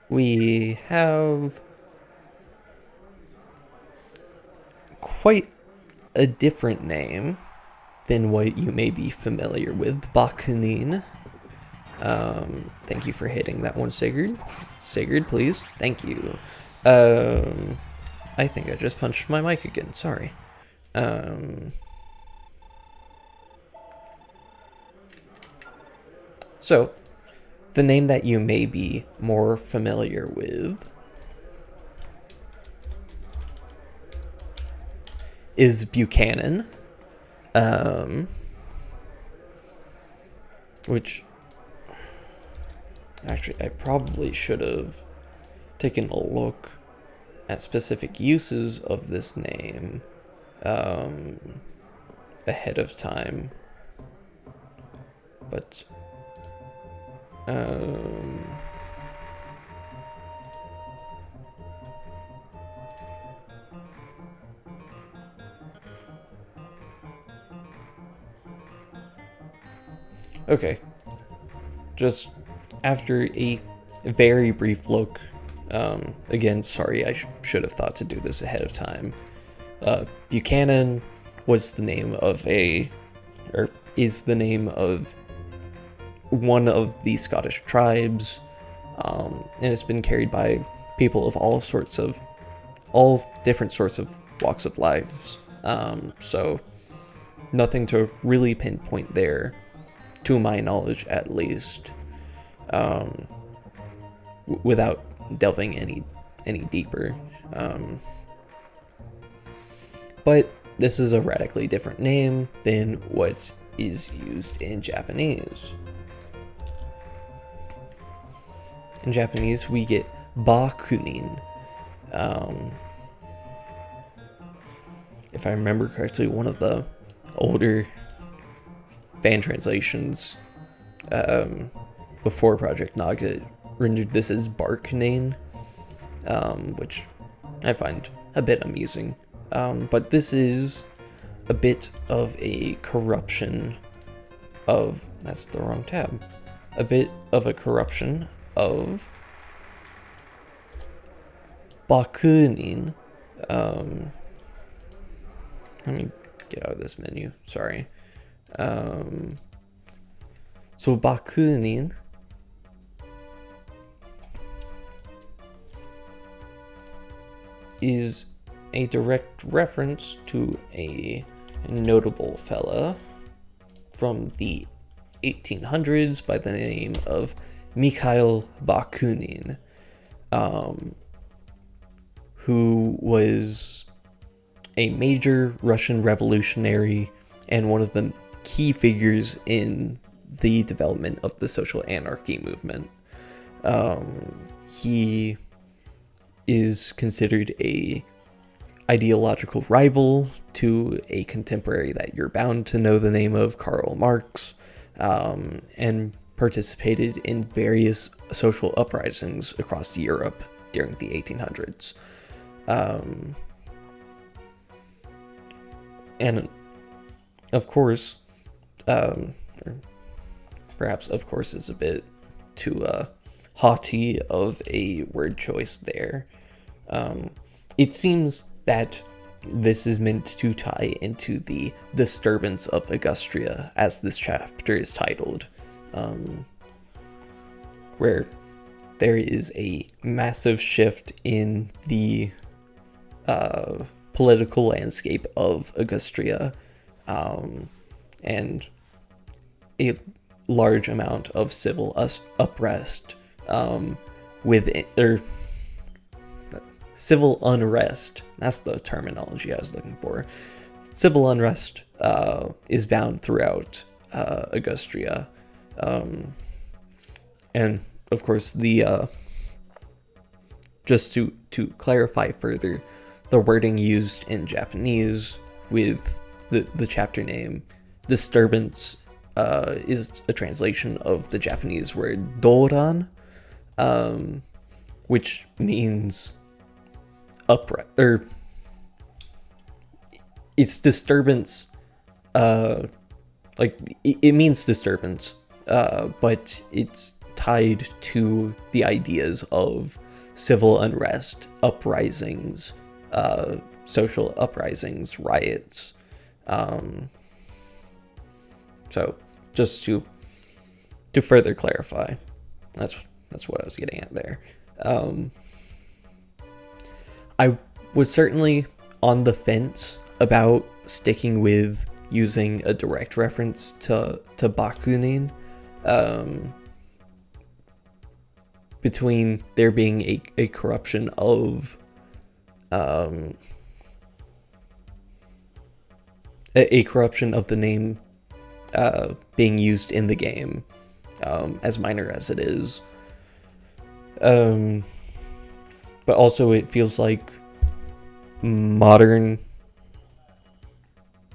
we have quite a different name than what you may be familiar with, Bakunin. Thank you for hitting that one, Sigurd. Sigurd, please. Thank you. I think I just punched my mic again. Sorry. So, the name that you may be more familiar with is Buchanan, which actually I probably should have taken a look at specific uses of this name ahead of time, but okay, just after a very brief look, again, sorry, I should have thought to do this ahead of time. Buchanan was the name of is the name of one of the Scottish tribes, and it's been carried by people of all different sorts of walks of lives. So nothing to really pinpoint there, to my knowledge at least, without delving any deeper. But this is a radically different name than what is used in Japanese. In Japanese, we get Bakunin. If I remember correctly, one of the older fan translations before Project Naga rendered this as Barkanane, which I find a bit amusing. But this is a bit of a corruption of... That's the wrong tab. A bit of a corruption of Bakunin. Let me get out of this menu. Sorry. So Bakunin is a direct reference to a notable fella from the 1800s by the name of Mikhail Bakunin, who was a major Russian revolutionary and one of the key figures in the development of the social anarchy movement. He is considered a ideological rival to a contemporary that you're bound to know the name of, Karl Marx, and participated in various social uprisings across Europe during the 1800s. And of course, or perhaps of course is a bit too haughty of a word choice there. It seems that this is meant to tie into the disturbance of Augustria, as this chapter is titled, where there is a massive shift in the political landscape of Augustria, and a large amount of civil unrest civil unrest. That's the terminology I was looking for. Civil unrest is bound throughout Augustria, and of course the just to clarify further, the wording used in Japanese with the chapter name disturbance is a translation of the Japanese word doran, which means upright, or it's disturbance, like it means disturbance, but it's tied to the ideas of civil unrest, uprisings, social uprisings, riots. So just to further clarify, that's what I was getting at there. I was certainly on the fence about sticking with using a direct reference to Bakunin, between there being a corruption of a corruption of the name being used in the game, as minor as it is. But also it feels like modern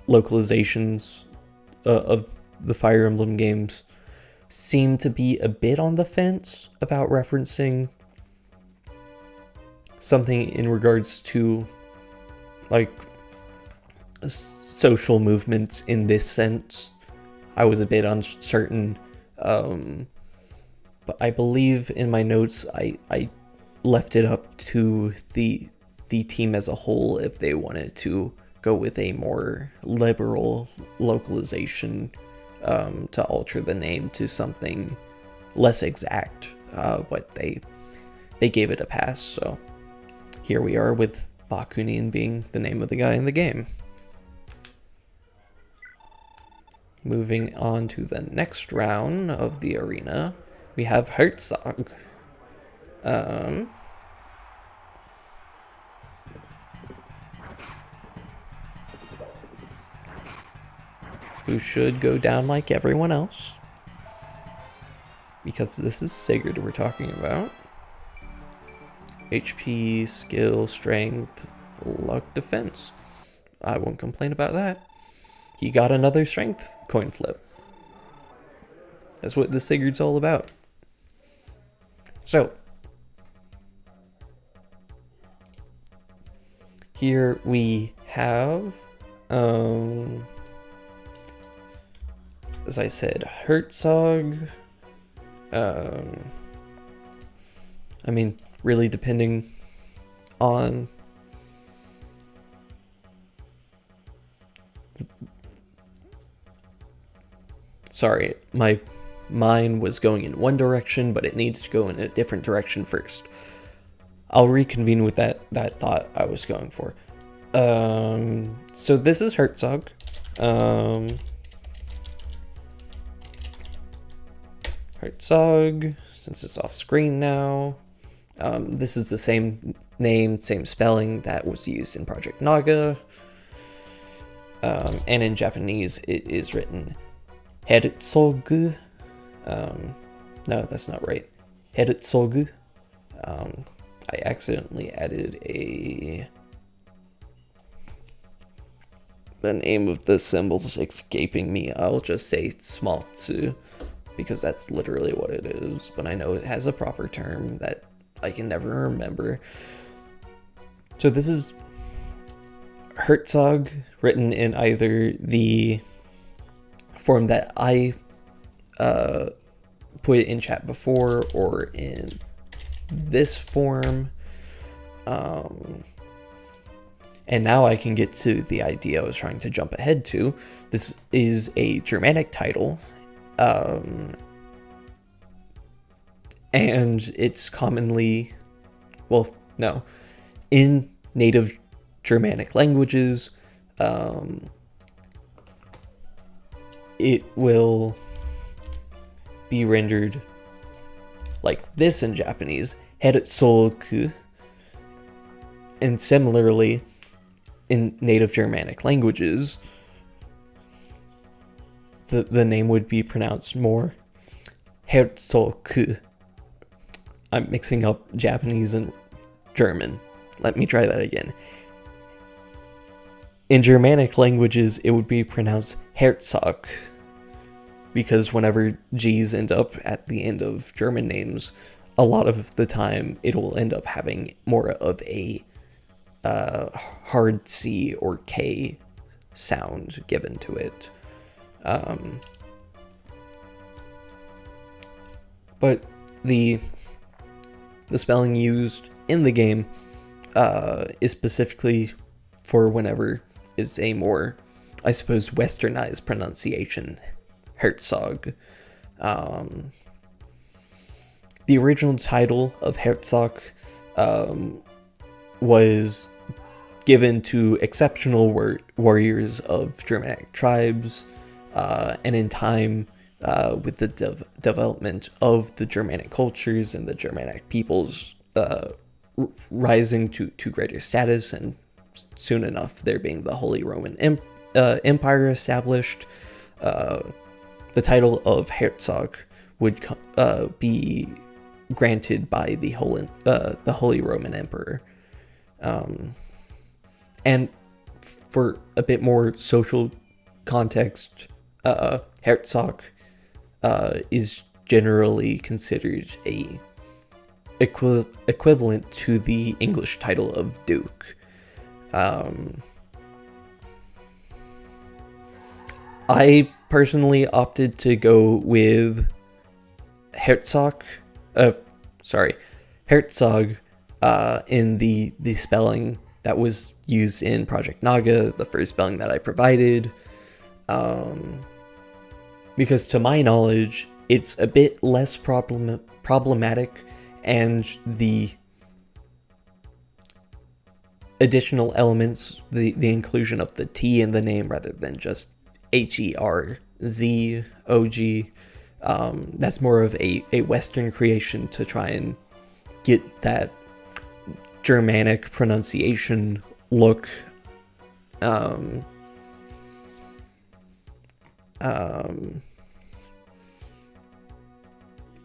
localizations of the Fire Emblem games seem to be a bit on the fence about referencing something in regards to like social movements in this sense. I was a bit uncertain, but I believe in my notes I left it up to the team as a whole if they wanted to go with a more liberal localization, to alter the name to something less exact, but they gave it a pass, so here we are with Bakunin being the name of the guy in the game. Moving on to the next round of the arena, we have Herzog. Who should go down like everyone else, because this is Sigurd we're talking about. HP, skill, strength, luck, defense. I won't complain about that. He got another strength coin flip. That's what this Sigurd's all about. So, here we have, as I said, Herzog. I mean, really depending on sorry, my mind was going in one direction, but it needs to go in a different direction first. I'll reconvene with that thought I was going for. So this is Herzog. Herzog, since it's off screen now. This is the same name, same spelling that was used in Project Naga. And in Japanese, it is written Herzog. No, that's not right. Herzog. I accidentally added the name of the symbol's escaping me. I'll just say Smaltsu, because that's literally what it is, but I know it has a proper term that I can never remember. So this is Herzog, written in either the form that I put it in chat before, or in this form. And now I can get to the idea I was trying to jump ahead to. This is a Germanic title, and it's commonly, well, no, in native Germanic languages, it will be rendered like this in Japanese, Heretsoku, and similarly in native Germanic languages, the name would be pronounced more Herzog. I'm mixing up Japanese and German. Let me try that again. In Germanic languages, it would be pronounced Herzog, because whenever G's end up at the end of German names, a lot of the time it'll end up having more of a hard C or K sound given to it. But the spelling used in the game is specifically for whenever is a more, I suppose, westernized pronunciation, Herzog. The original title of Herzog was given to exceptional warriors of Germanic tribes, and in time, with the development of the Germanic cultures and the Germanic peoples rising to greater status, and soon enough there being the Holy Roman Empire established, the title of Herzog would be granted by the Holy Roman Emperor. And for a bit more social context, Herzog is generally considered a equivalent to the English title of Duke. I personally opted to go with Herzog in the spelling that was used in Project Naga, the first spelling that I provided, because to my knowledge, it's a bit less problematic, and the additional elements, the inclusion of the T in the name rather than just Herzog, that's more of a Western creation to try and get that Germanic pronunciation look.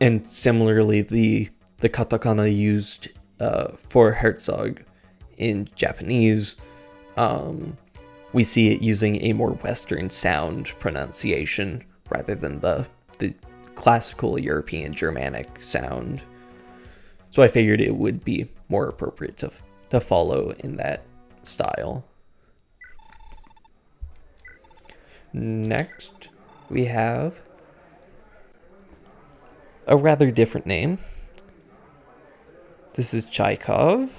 And similarly, the katakana used for Herzog in Japanese, we see it using a more Western sound pronunciation rather than the classical European Germanic sound. So I figured it would be more appropriate to follow in that style. Next, we have a rather different name. This is Chaikov.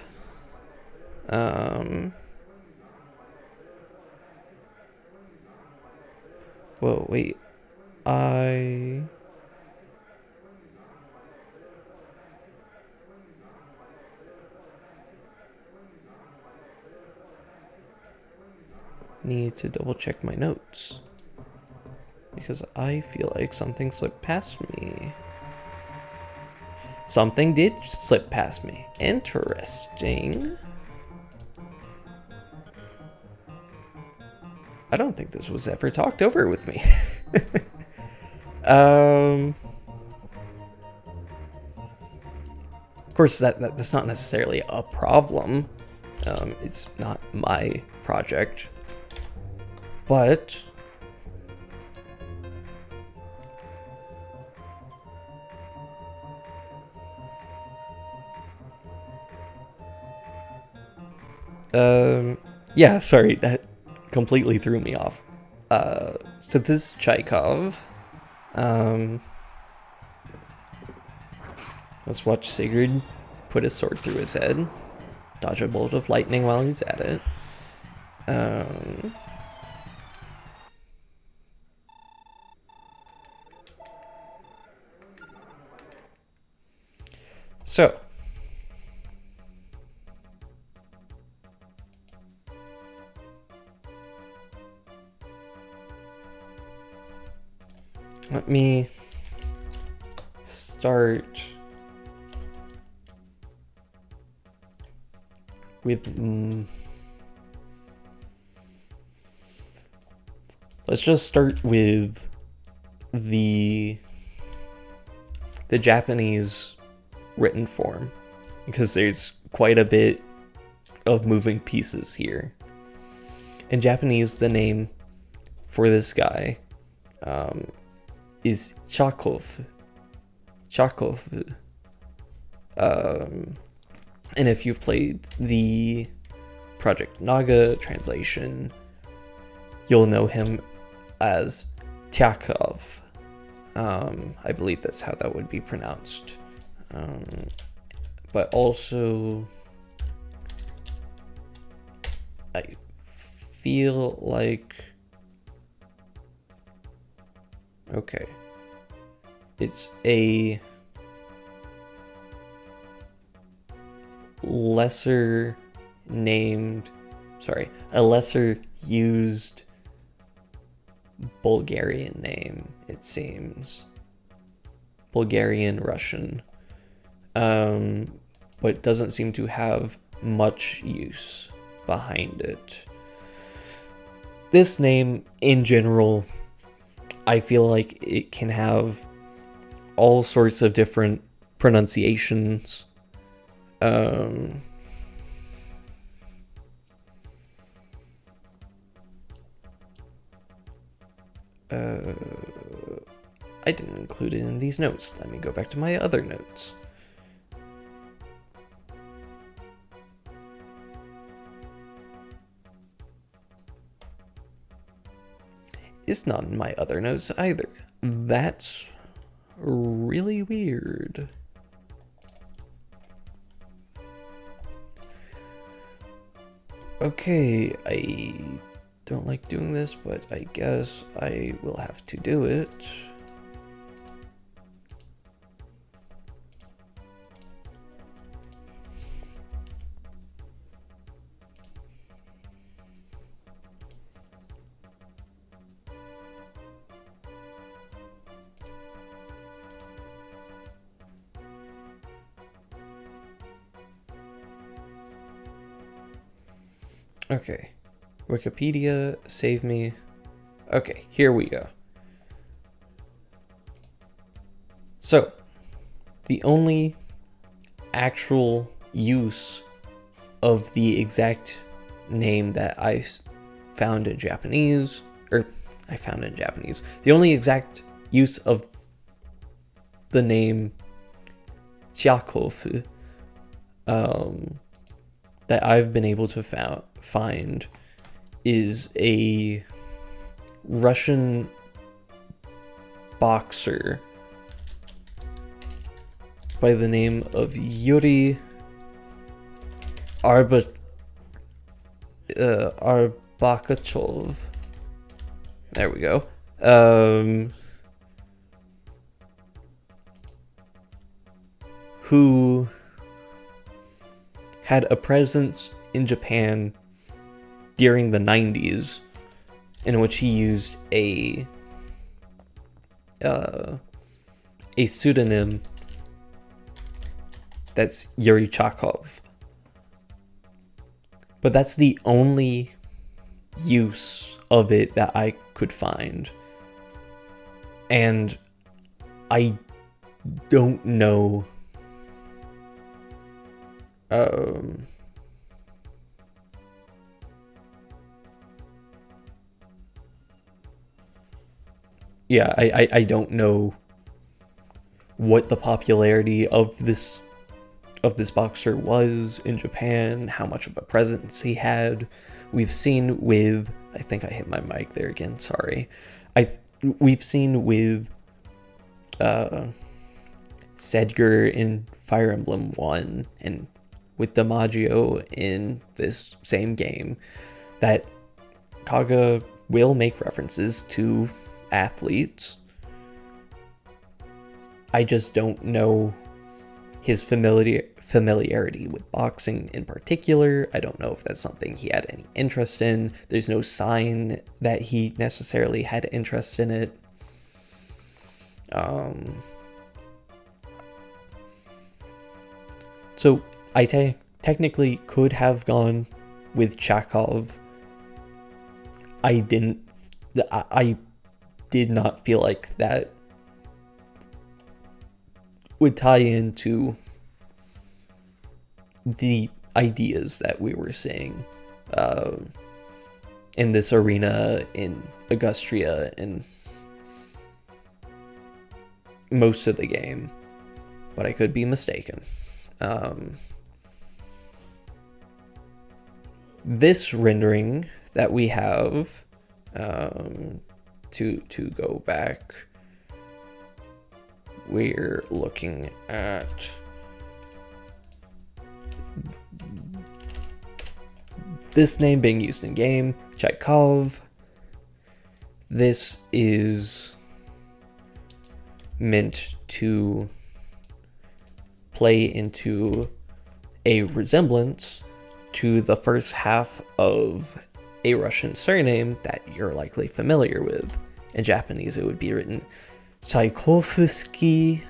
Whoa, wait. I need to double check my notes because I feel like something slipped past me. Something did slip past me. Interesting. I don't think this was ever talked over with me. Of course, that's not necessarily a problem. It's not my project. But yeah, sorry, that completely threw me off. So this is Chaikov. Let's watch Sigurd put his sword through his head, dodge a bolt of lightning while he's at it. So let me start with let's just start with the Japanese written form, because there's quite a bit of moving pieces here. In Japanese, the name for this guy is Chakov. And if you've played the Project Naga translation, you'll know him as Tyakov. I believe that's how that would be pronounced. But also, I feel like, okay, it's a lesser used Bulgarian name, it seems. Bulgarian, Russian. But doesn't seem to have much use behind it. This name, in general, I feel like it can have all sorts of different pronunciations. I didn't include it in these notes. Let me go back to my other notes. It's not in my other notes either. That's really weird. Okay, I don't like doing this, but I guess I will have to do it. Okay, Wikipedia, save me. Okay, here we go. So, the only actual use of the exact name that I found in Japanese, the only exact use of the name Tchaikovsky that I've been able to find is a Russian boxer by the name of Yuri Arbakachov. There we go. Who had a presence in Japan during the 90s, in which he used a pseudonym that's Yuri Chakov. But that's the only use of it that I could find. And I don't know yeah, I don't know what the popularity of this boxer was in Japan, how much of a presence he had. We've seen with, I think I hit my mic there again, sorry. We've seen with Sedgar in Fire Emblem 1 and with DiMaggio in this same game that Kaga will make references to athletes. I just don't know his familiarity with boxing in particular. I don't know if that's something he had any interest in. There's no sign that he necessarily had interest in it. So I technically could have gone with Chakov. I did not feel like that would tie into the ideas that we were seeing in this arena, in Augustria, in most of the game. But I could be mistaken. This rendering that we have, to go back, we're looking at this name being used in game, Chaikov. This is meant to play into a resemblance to the first half of a Russian surname that you're likely familiar with. In Japanese, it would be written Tchaikovsky.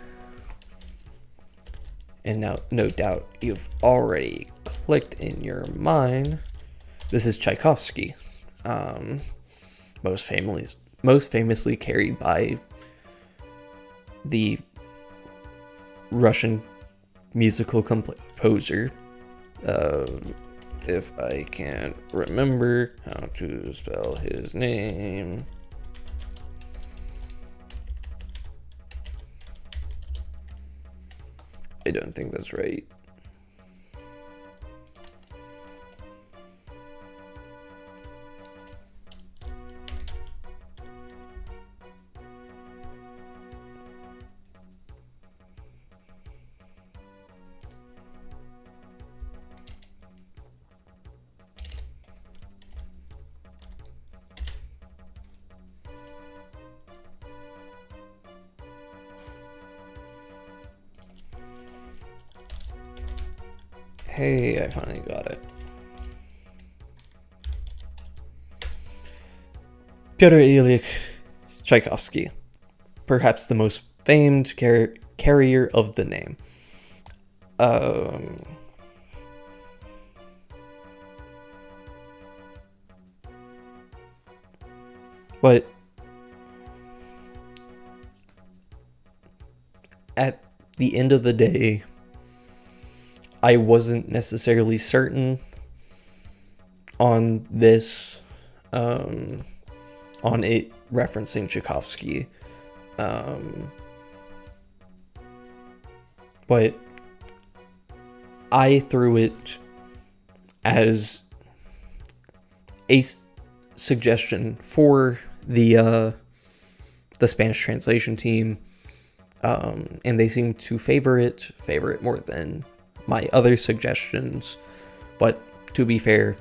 And now, no doubt, you've already clicked in your mind. This is Tchaikovsky, most famously carried by the Russian musical composer. If I can't remember how to spell his name. I don't think that's right. Hey, I finally got it. Pyotr Ilyich Tchaikovsky, perhaps the most famed carrier of the name. But at the end of the day, I wasn't necessarily certain on this, on it referencing Tchaikovsky. but I threw it as a suggestion for the Spanish translation team, and they seem to favor it more than my other suggestions. But to be fair,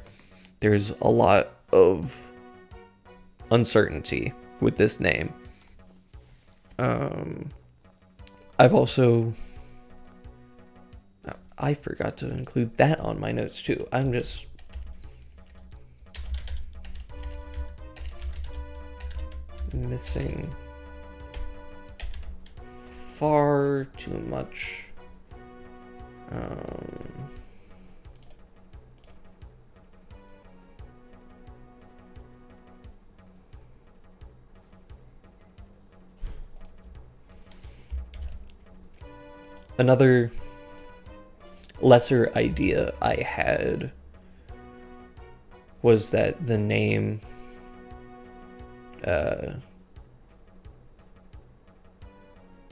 there's a lot of uncertainty with this name. I've also... I forgot to include that on my notes too. I'm just... missing far too much. Another lesser idea I had was that the name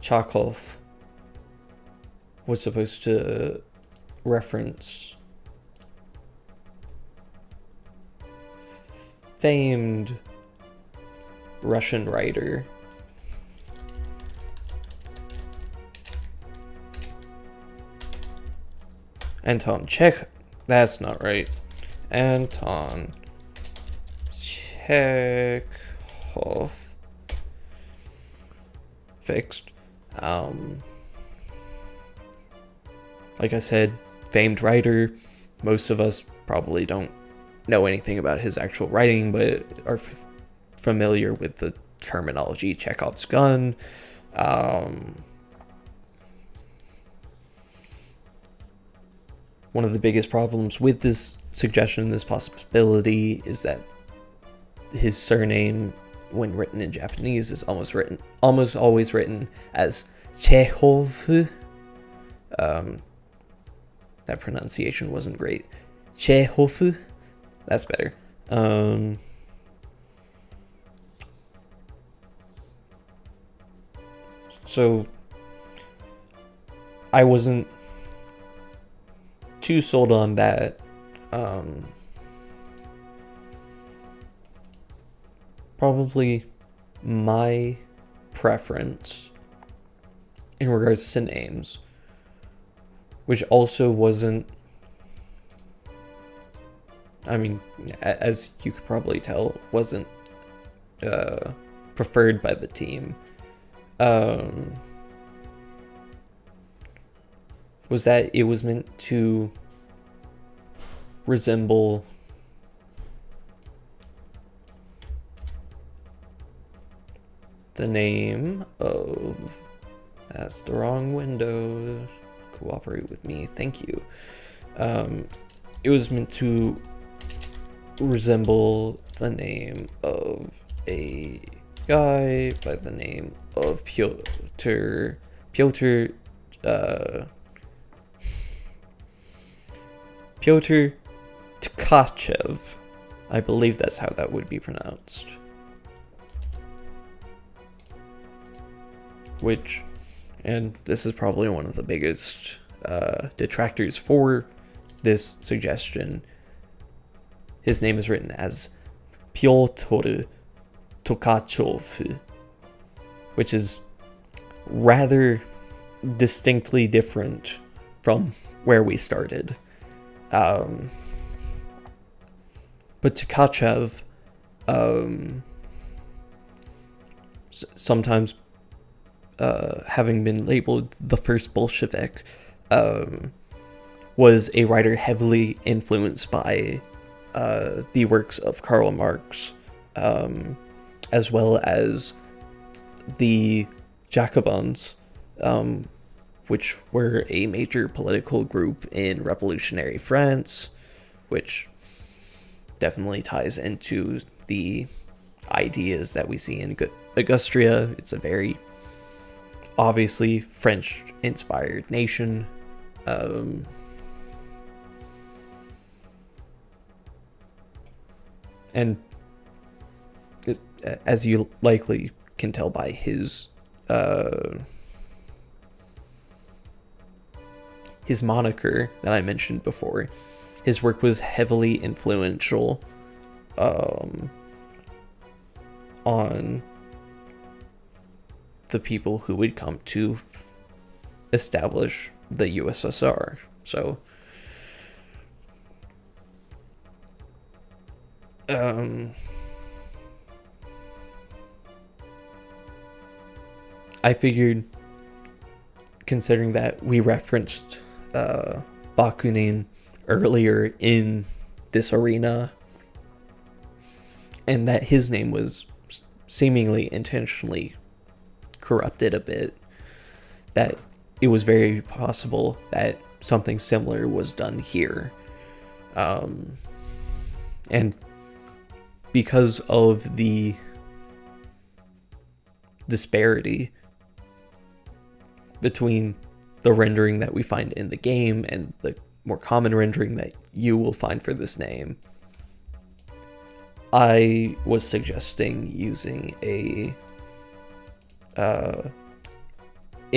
Chekhov was supposed to reference famed Russian writer Anton Chekhov. That's not right. Anton Chekhov. Fixed. Like I said, famed writer. Most of us probably don't know anything about his actual writing, but are familiar with the terminology Chekhov's gun. One of the biggest problems with this suggestion, this possibility, is that his surname, when written in Japanese, is almost always written as Chekhov. That pronunciation wasn't great. Chekhov. That's better. So I wasn't too sold on that. Probably my preference in regards to names, which also wasn't, I mean, as you could probably tell, wasn't preferred by the team, was that it was meant to resemble the name of... That's the wrong window. Cooperate with me. Thank you. It was meant to resemble the name of a guy by the name of Pyotr Tkachev. I believe that's how that would be pronounced. Which, and this is probably one of the biggest detractors for this suggestion, his name is written as Pyotr Tkachev, which is rather distinctly different from where we started. But Tkachev, sometimes having been labeled the first Bolshevik, was a writer heavily influenced by the works of Karl Marx, as well as the Jacobins, which were a major political group in revolutionary France, which definitely ties into the ideas that we see in Austria. It's a very obviously French-inspired nation. And as you likely can tell by his his moniker that I mentioned before, his work was heavily influential on the people who would come to establish the USSR. So I figured, considering that we referenced Bakunin earlier in this arena, and that his name was seemingly intentionally corrupted a bit, that it was very possible that something similar was done here. And because of the disparity between the rendering that we find in the game and the more common rendering that you will find for this name, I was suggesting using a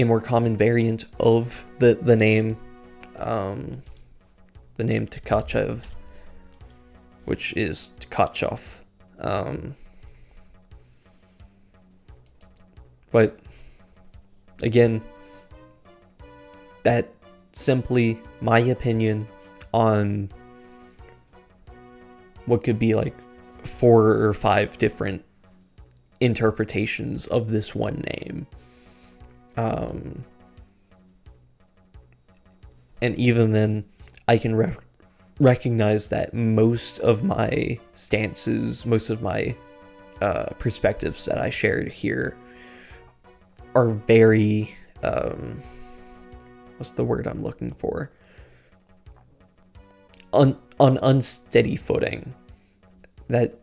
more common variant of the name Tkachev, which is Tkachov. But again, that's simply my opinion on what could be like 4 or 5 different interpretations of this one name. And even then, I can recognize that most of my stances, most of my perspectives that I shared here are very, what's the word I'm looking for? On unsteady footing. That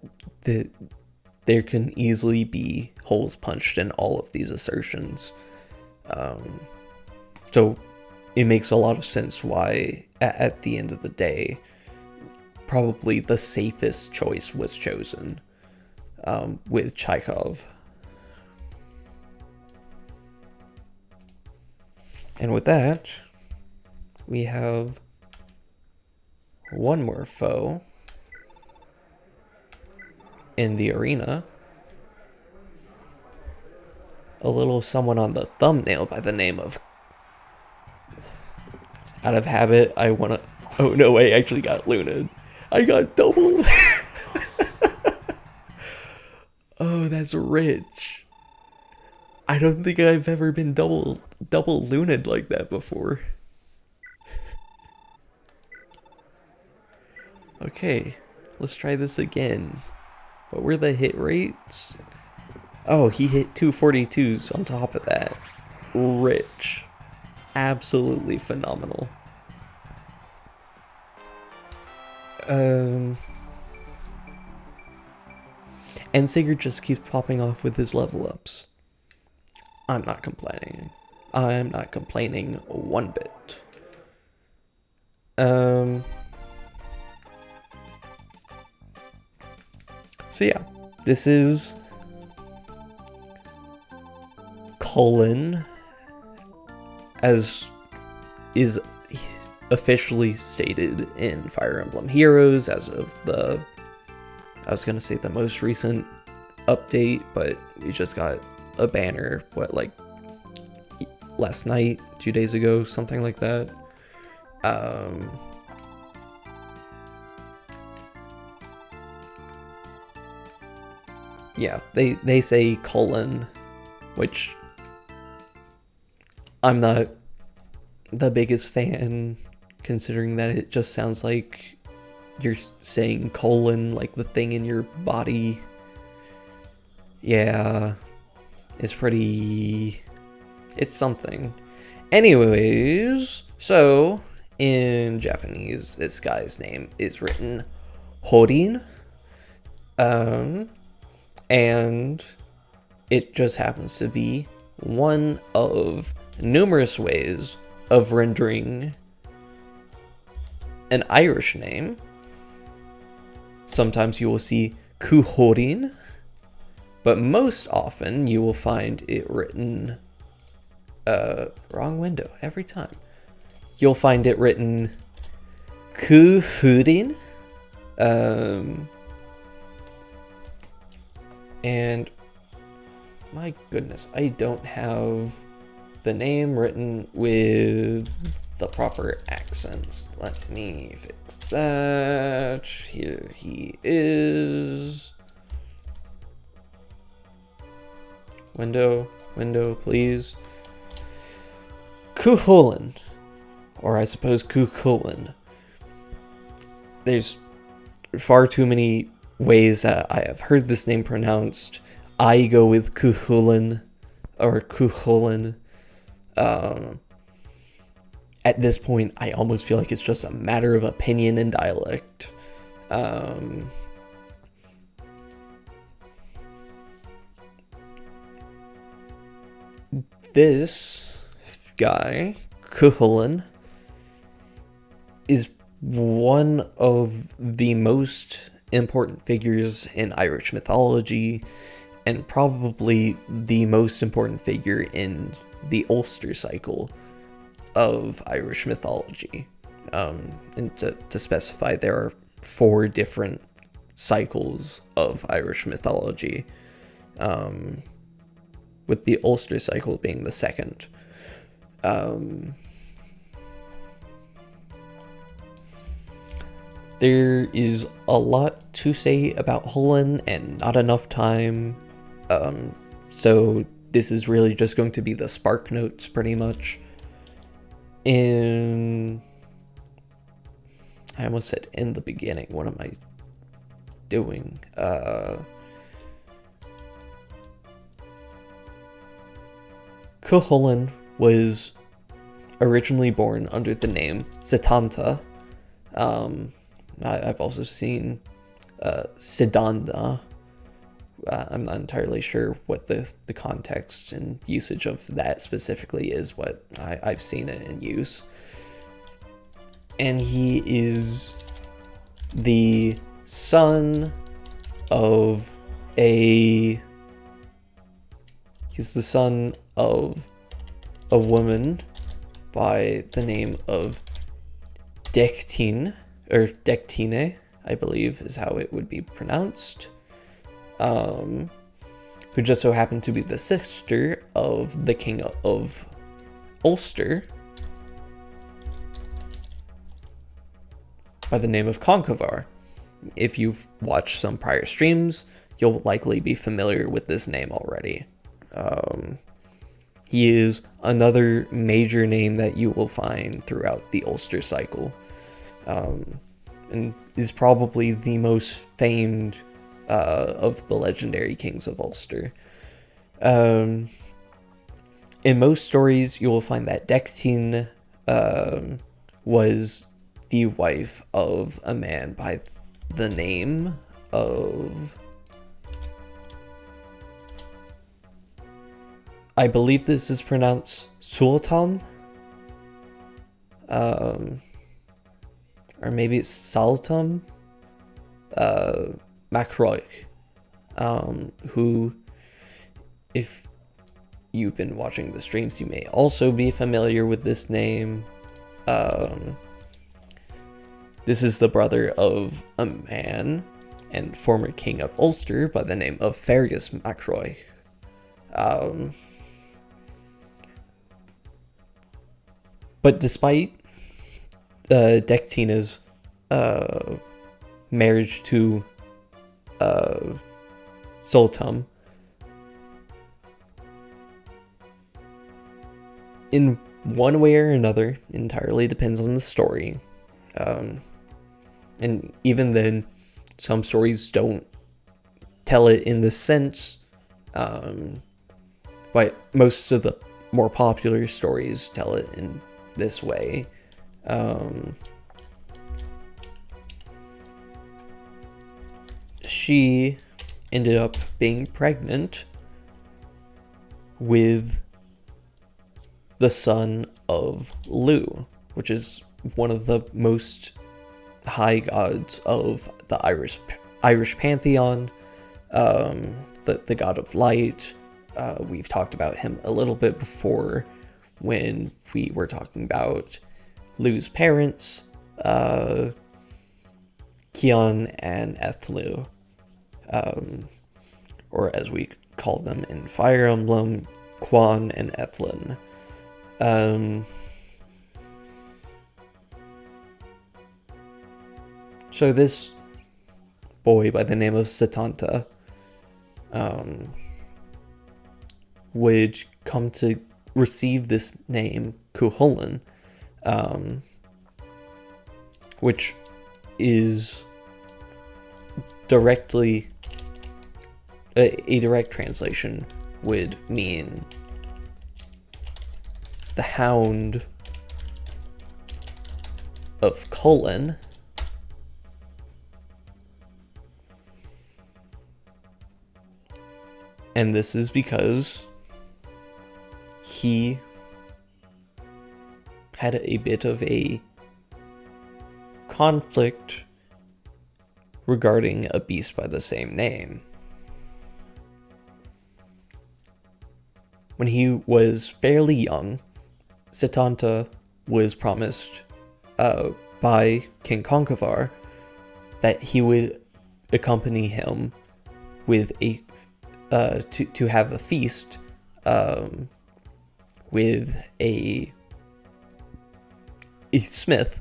there can easily be holes punched in all of these assertions. So it makes a lot of sense why, at the end of the day, probably the safest choice was chosen with Chekhov. And with that, we have one more foe in the arena. A little someone on the thumbnail by the name of... Out of habit, I wanna... Oh no, I actually got Luna'd. I got doubled! Oh, that's rich. I don't think I've ever been double Luna'd like that before. Okay, let's try this again. What were the hit rates? Oh, he hit 242s on top of that. Rich. Absolutely phenomenal. And Sigurd just keeps popping off with his level ups. I'm not complaining. I'm not complaining one bit. So yeah, this is Cullen, as is officially stated in Fire Emblem Heroes as of the, I was gonna say the most recent update, but we just got a banner, what, like last night, 2 days ago, something like that. Yeah, they say Cullen, which I'm not the biggest fan, considering that it just sounds like you're saying colon, like the thing in your body. Yeah, it's something. Anyways, so in Japanese, this guy's name is written Horin. And it just happens to be one of numerous ways of rendering an Irish name. Sometimes you will see Cuhorin, but most often you will find it written wrong window every time. you'll find it written Cuhurin. And my goodness, I don't have the name written with the proper accents. Let me fix that. Here he is. Window, please. Cuchulainn, or I suppose Cuchulainn. There's far too many ways that I have heard this name pronounced. I go with Cuchulainn, or Cuchulainn. At this point, I almost feel like it's just a matter of opinion and dialect. This guy, Cuchulainn, is one of the most important figures in Irish mythology, and probably the most important figure in the Ulster cycle of Irish mythology. And to specify, there are 4 different cycles of Irish mythology, with the Ulster cycle being the second. There is a lot to say about Chulainn and not enough time, so this is really just going to be the spark notes, pretty much. I almost said in the beginning, what am I doing? Cuchulainn was originally born under the name Setanta. I've also seen Sedanda. I'm not entirely sure what the context and usage of that specifically is, but I've seen it in use. And he is the son of a woman by the name of Dectine, or Dectine, I believe is how it would be pronounced, who just so happened to be the sister of the king of Ulster by the name of Conchobar. If you've watched some prior streams, you'll likely be familiar with this name already. He is another major name that you will find throughout the Ulster cycle, and is probably the most famed of the legendary kings of Ulster. In most stories, you will find that Dectine was the wife of a man by the name of... I believe this is pronounced Sultan, or maybe it's Saltum, Macroy, who, if you've been watching the streams, you may also be familiar with this name. This is the brother of a man and former king of Ulster by the name of Fergus Macroy. But despite Dectina's marriage to Sultan, in one way or another, entirely depends on the story, and even then, some stories don't tell it in this sense, but most of the more popular stories tell it in this way. She ended up being pregnant with the son of Lu, which is one of the most high gods of the Irish pantheon, the god of light. We've talked about him a little bit before when we were talking about lose parents, Kion and Ethlu, or as we call them in Fire Emblem, Quan and Ethlin. So this boy by the name of Setanta would come to receive this name, Cuchulainn, which is directly a direct translation would mean the Hound of Cullen. And this is because he had a bit of a conflict regarding a beast by the same name. When he was fairly young, Setanta was promised by King Conchobar that he would accompany him with a to have a feast with a smith,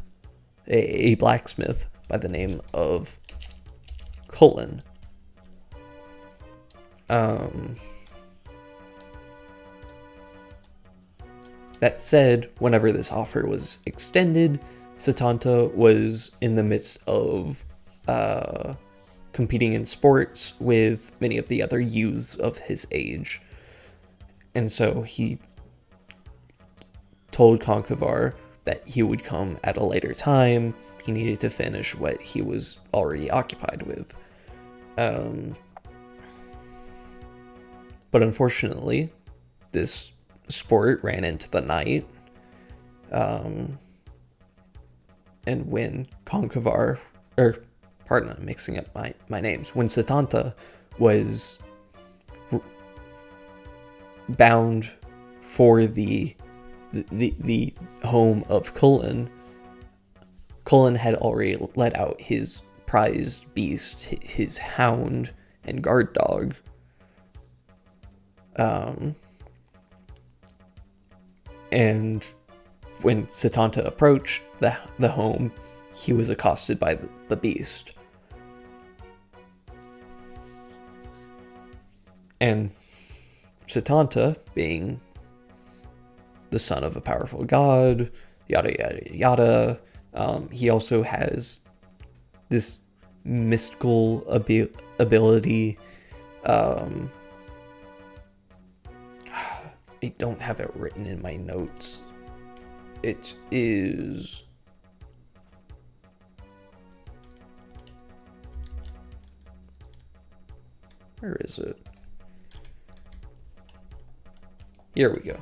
a blacksmith by the name of Cullen. That said, whenever this offer was extended, Setanta was in the midst of competing in sports with many of the other youths of his age. And so he told Conchobar that he would come at a later time. He needed to finish what he was already occupied with. But unfortunately, this sport ran into the night. And when Conchobar, pardon, I'm mixing up my names. When Setanta was bound for the home of Cullen, Cullen had already let out his prized beast, his hound and guard dog. And when Setanta approached the home, he was accosted by the beast. And Setanta, being the son of a powerful god, yada yada yada, he also has this mystical ability. I don't have it written in my notes. It is... Where is it? Here we go.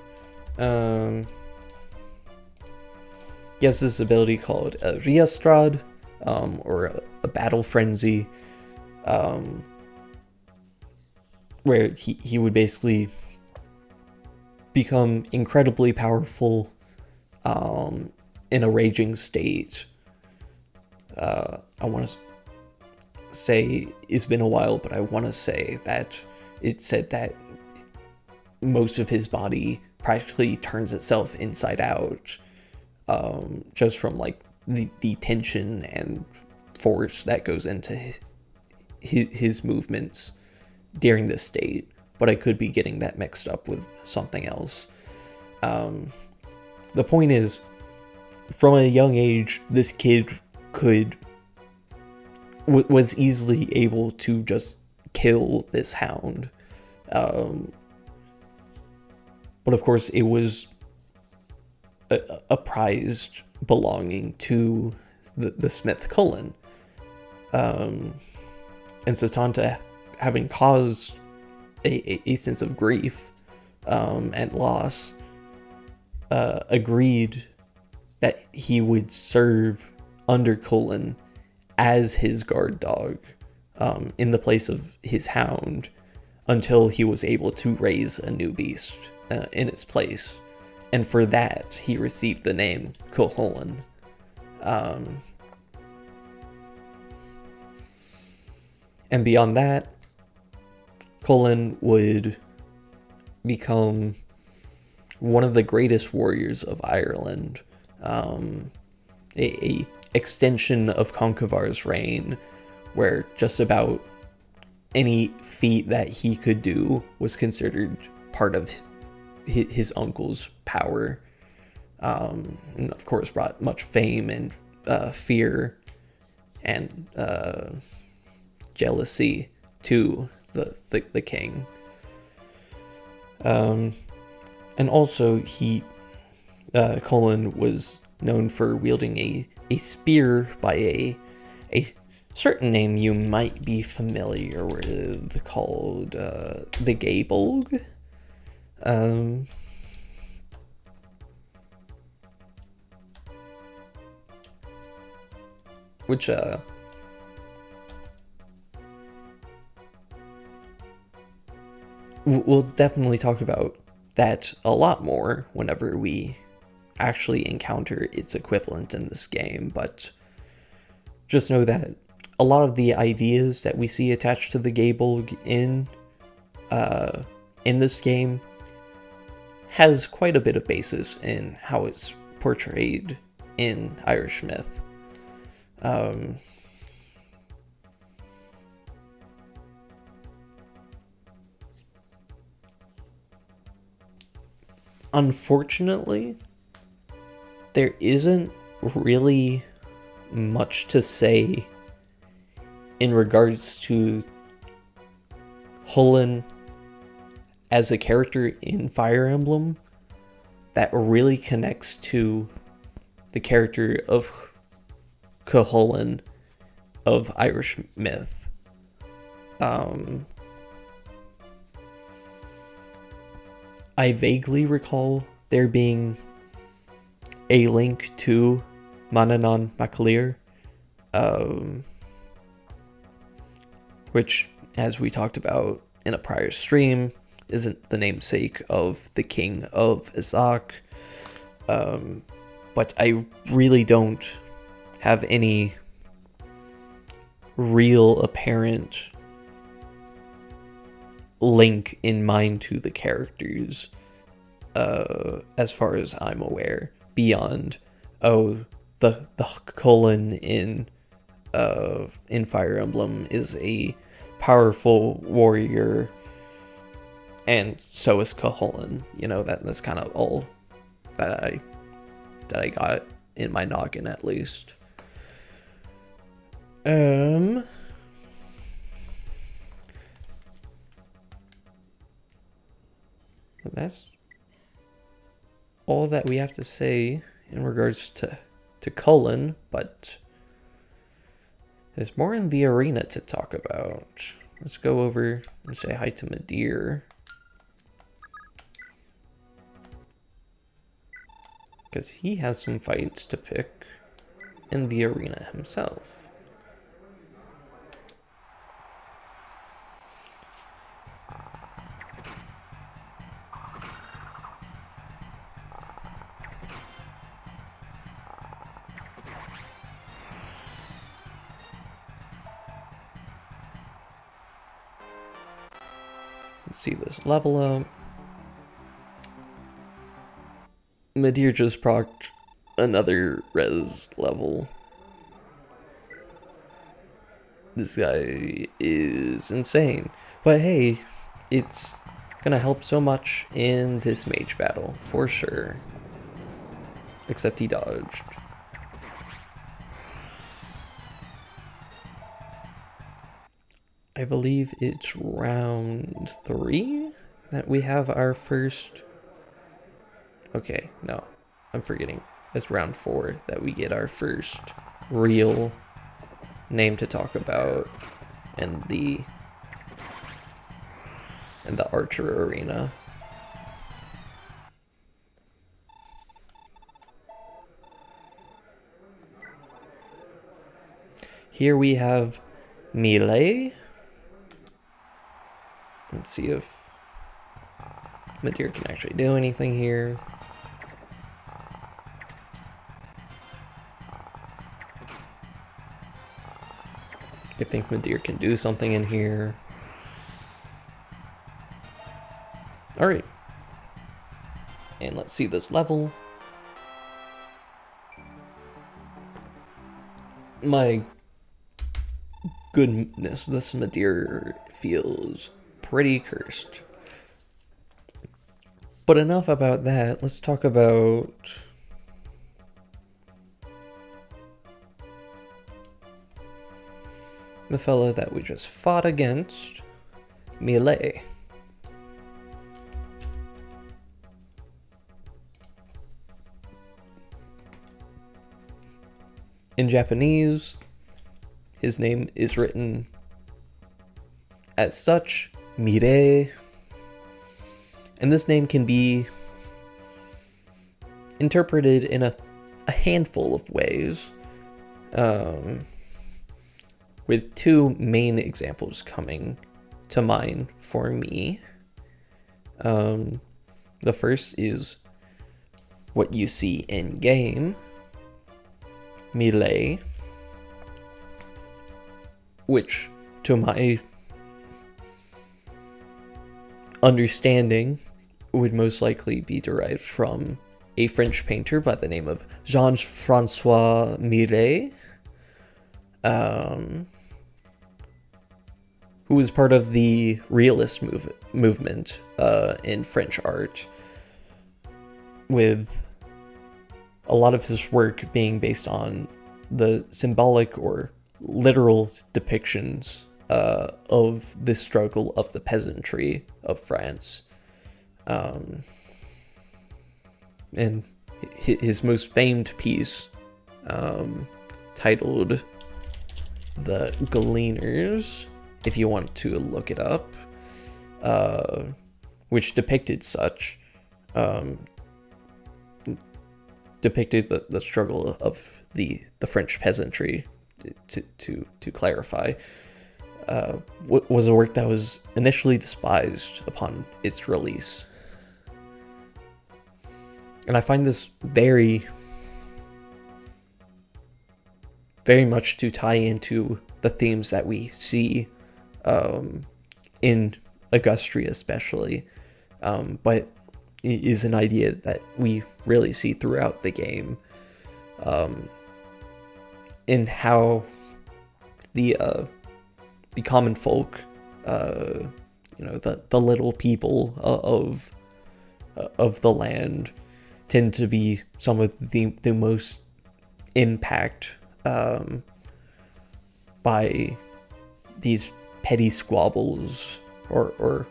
He has this ability called a Riastrad, or a battle frenzy, where he would basically become incredibly powerful in a raging state. I want to say it's been a while, but I want to say that it said that most of his body practically turns itself inside out, just from like the tension and force that goes into his movements during this state. But I could be getting that mixed up with something else. The point is, from a young age, this kid was easily able to just kill this hound. But of course, it was a prized belonging to the Smith Cullen. And Setanta, having caused a sense of grief and loss, agreed that he would serve under Cullen as his guard dog, in the place of his hound, until he was able to raise a new beast in its place. And for that, he received the name Cuchulainn. And beyond that, Cuchulainn would become one of the greatest warriors of Ireland, a extension of Conchobar's reign, where just about any feat that he could do was considered part of his uncle's power, and of course brought much fame and fear and jealousy to the king. And also Cuchulainn was known for wielding a spear by a certain name you might be familiar with, called the Gaebolg. Which we'll definitely talk about that a lot more whenever we actually encounter its equivalent in this game, but just know that a lot of the ideas that we see attached to the Gaebolg in this game has quite a bit of basis in how it's portrayed in Irish myth. Unfortunately, there isn't really much to say in regards to Cuchulainn as a character in Fire Emblem that really connects to the character of Cuchulainn of Irish myth. I vaguely recall there being a link to Manannán mac Lir, which, as we talked about in a prior stream, isn't the namesake of the king of Isaac, but I really don't have any real apparent link in mind to the characters, as far as I'm aware, beyond the Cuchulainn in Fire Emblem is a powerful warrior, and so is Cuchulainn. You know, that's kind of all that I got in my noggin, at least. That's all that we have to say in regards to Cuchulainn, but there's more in the arena to talk about. Let's go over and say hi to Midir, because he has some fights to pick in the arena himself. Let's see this level up. Midir just procced another res level. This guy is insane. But hey, it's gonna help so much in this mage battle, for sure. Except he dodged. I believe it's round 3 that we have our first... Okay, no, I'm forgetting. It's round 4 that we get our first real name to talk about in the Archer arena. Here we have Melee. Let's see if Midir can actually do anything here. I think Madeir can do something in here. Alright. And let's see this level. My goodness, this Madeir feels pretty cursed. But enough about that. Let's talk about the fella that we just fought against, Melee. In Japanese, his name is written as such, Mirei. And this name can be interpreted in a handful of ways, with two main examples coming to mind for me. The first is what you see in game, Melee, which to my understanding would most likely be derived from a French painter by the name of Jean-François Millet, who was part of the realist movement in French art, with a lot of his work being based on the symbolic or literal depictions of the struggle of the peasantry of France. And his most famed piece, titled The Gleaners, if you want to look it up, which depicted such, depicted the struggle of the French peasantry, to clarify, was a work that was initially despised upon its release. And I find this very, very much to tie into the themes that we see in Augustria especially, but it is an idea that we really see throughout the game, in how the common folk, the little people of the land, tend to be some of the most impact by these petty squabbles or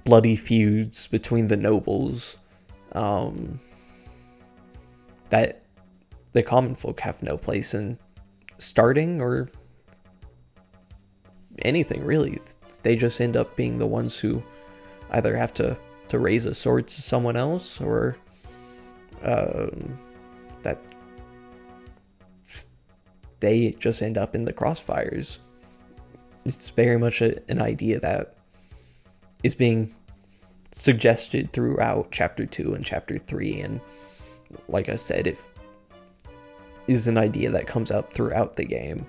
bloody feuds between the nobles, that the common folk have no place in starting or anything, really. They just end up being the ones who either have to raise a sword to someone else, or that they just end up in the crossfires. It's very much an idea that is being suggested throughout Chapter 2 and Chapter 3, and like I said, it is an idea that comes up throughout the game.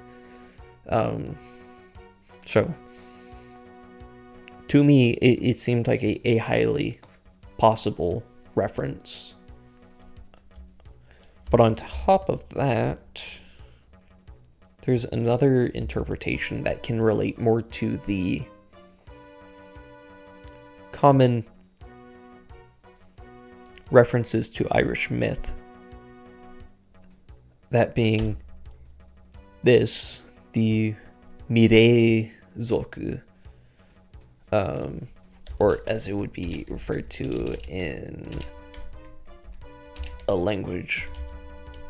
So, to me, it seemed like a highly possible reference. But on top of that, there's another interpretation that can relate more to the common references to Irish myth. That being this, the Mirei Zoku, or as it would be referred to in a language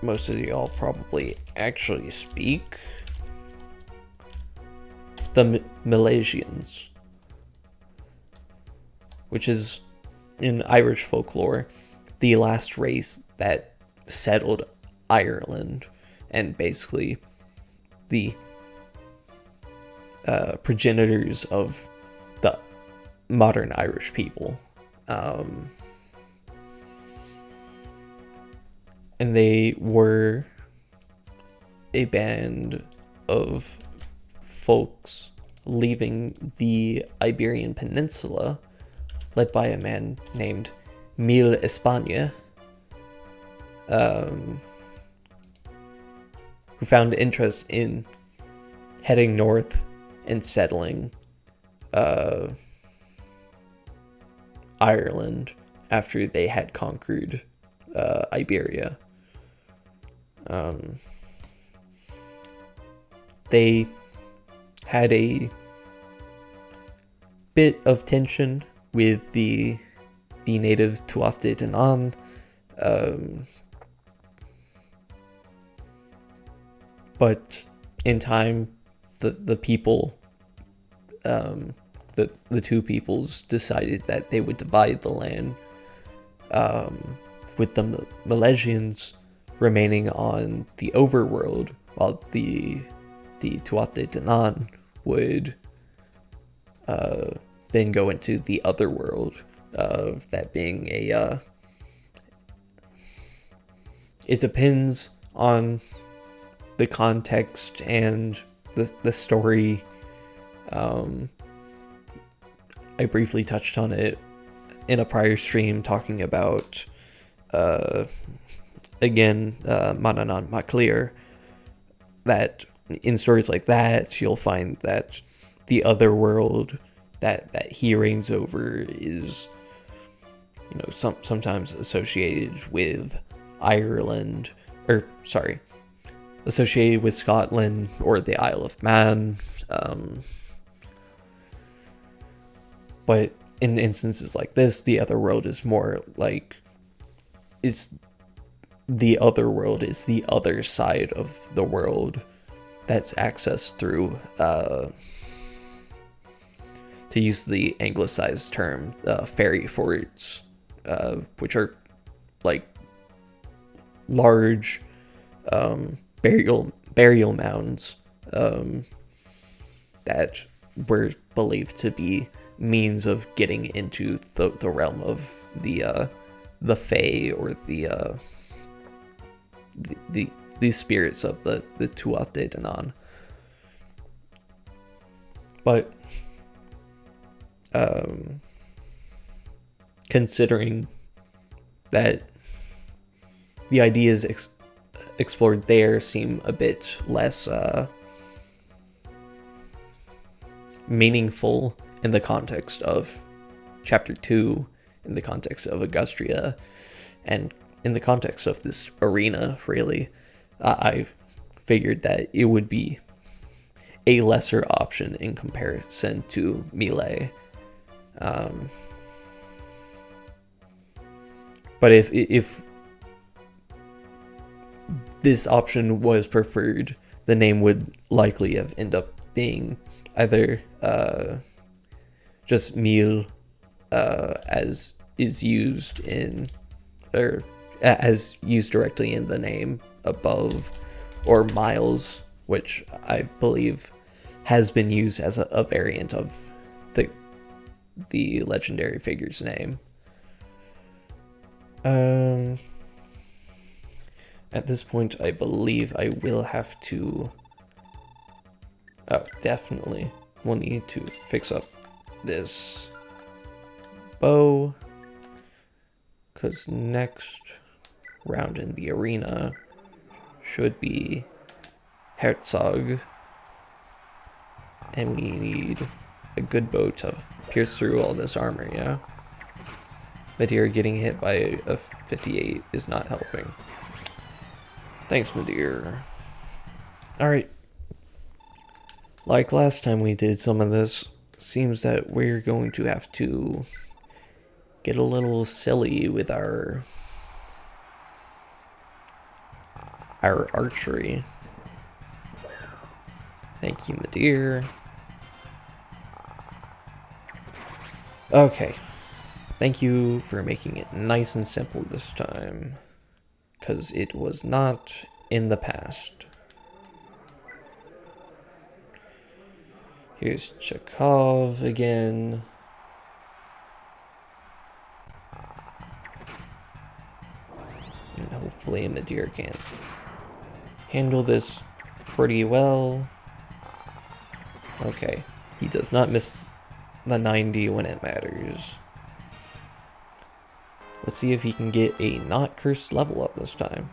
most of y'all probably actually speak, the Milesians, which is, in Irish folklore, the last race that settled Ireland, and basically the progenitors of the modern Irish people. And they were a band of folks leaving the Iberian Peninsula, led by a man named Mil España, who found interest in heading north and settling Ireland after they had conquered Iberia. They had a bit of tension with the native Tuatha De Danann, but in time, the people, the two peoples decided that they would divide the land, with the Milesians remaining on the overworld, while the Tuatha De Danann would then go into the other world, that being it depends on the context and the story. I briefly touched on it in a prior stream, talking about Mananan Maclear, that in stories like that you'll find that the other world that he reigns over is, sometimes associated with Ireland, associated with Scotland or the Isle of Man. But in instances like this, the other world is more like, the other world is the other side of the world that's accessed through, to use the anglicized term, fairy forts, which are like large burial mounds that were believed to be means of getting into the realm of the Fae, or the spirits of the Tuatha De Danann. But considering that the ideas explored there seem a bit less meaningful in the context of Chapter 2, in the context of Augustria, and in the context of this arena, really, I figured that it would be a lesser option in comparison to Melee. But if this option was preferred, the name would likely have ended up being either just Mil, as is used in, or as used directly in the name above, or Miles, which I believe has been used as a variant of the legendary figure's name. At this point, I believe I will have to... Oh, definitely. We'll need to fix up this bow, because next round in the arena should be Herzog, and we need a good bow to pierce through all this armor, yeah? Madeir getting hit by a 58 is not helping. Thanks, Madeir. Alright. Like last time we did some of this, seems that we're going to have to get a little silly with our archery. Thank you, Madeir. Okay. Thank you for making it nice and simple this time, because it was not in the past. Here's Chekhov again. And Hopefully Nadir can handle this pretty well. Okay, he does not miss the 90 when it matters. Let's see if he can get a not cursed level up this time.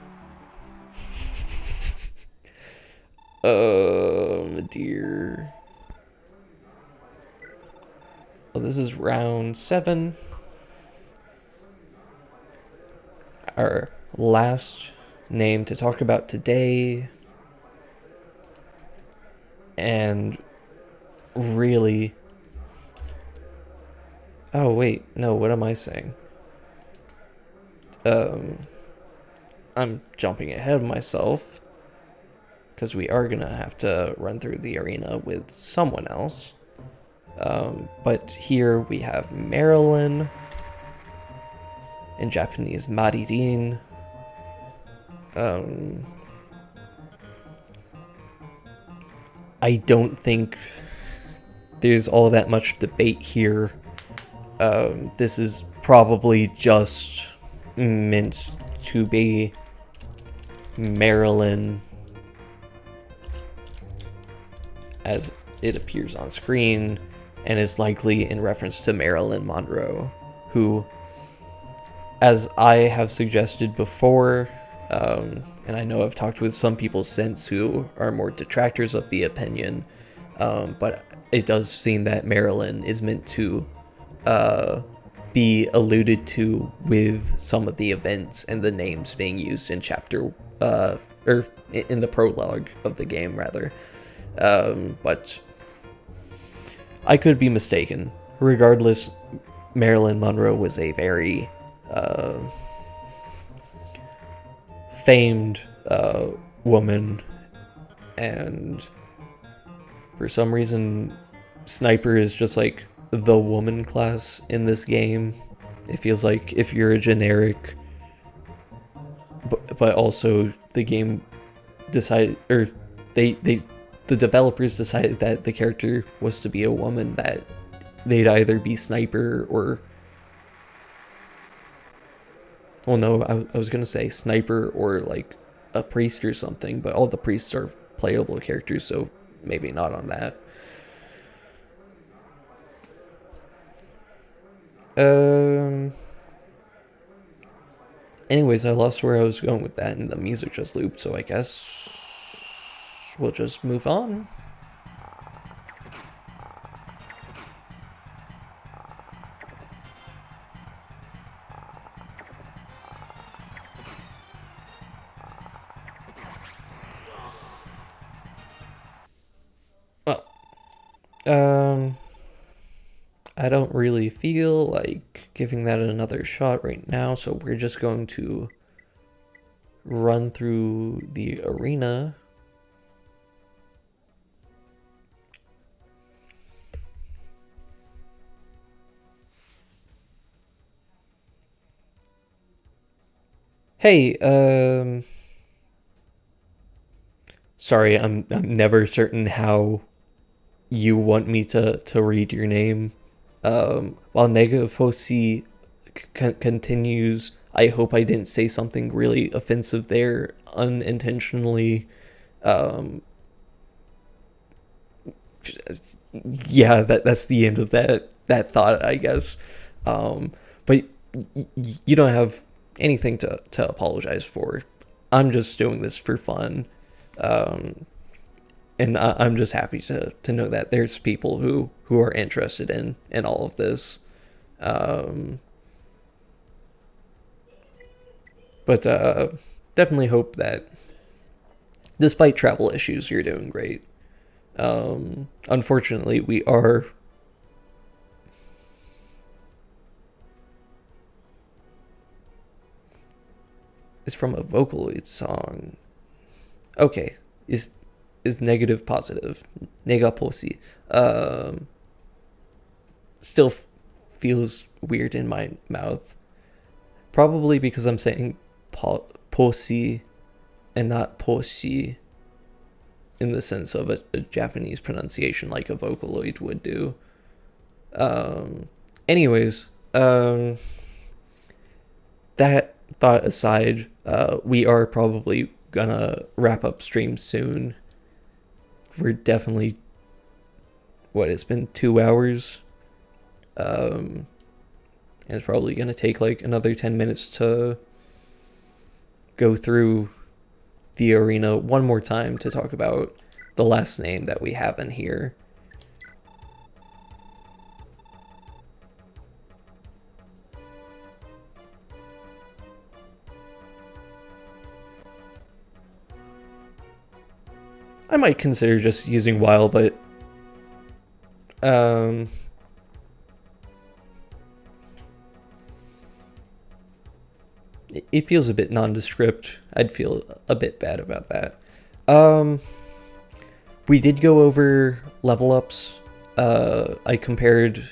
Dear. Well, this is round 7. Our last name to talk about today. And really... Oh, wait. No, what am I saying? I'm jumping ahead of myself, because we are going to have to run through the arena with someone else. But here we have Marilyn, in Japanese Maririn. I don't think there's all that much debate here. This is probably just meant to be Marilyn as it appears on screen, and is likely in reference to Marilyn Monroe, who, as I have suggested before, and I know I've talked with some people since who are more detractors of the opinion, but it does seem that Marilyn is meant to be alluded to with some of the events and the names being used in chapter, or in the prologue of the game, rather. But I could be mistaken. Regardless, Marilyn Monroe was a very famed woman, and for some reason Sniper is just like the woman class in this game. It feels like if you're a generic, but also the game decided, or the developers decided that the character was to be a woman, that they'd either be Sniper or, well, no, I was gonna say Sniper or like a priest or something, but all the priests are playable characters, so maybe not on that. Anyways, I lost where I was going with that, and the music just looped, so I guess we'll just move on. Well, I don't really feel like giving that another shot right now, so we're just going to run through the arena. Hey, sorry, I'm never certain how you want me to read your name. While Negaposi continues, I hope I didn't say something really offensive there unintentionally. Yeah, that's the end of that thought, I guess. But you don't have anything to apologize for. I'm just doing this for fun. And I'm just happy to know that there's people who are interested in all of this. But definitely hope that despite travel issues, you're doing great. Unfortunately, we are... It's from a Vocaloid song. Okay, is negative positive. Negaposi. Still feels weird in my mouth. Probably because I'm saying posi and not posi in the sense of a Japanese pronunciation like a Vocaloid would do. Anyways, that thought aside, we are probably gonna wrap up stream soon. We're definitely, it's been 2 hours. And it's probably gonna take like another 10 minutes to go through the arena one more time to talk about the last name that we have in here. I might consider just using while, but it feels a bit nondescript. I'd feel a bit bad about that. We did go over level ups. I compared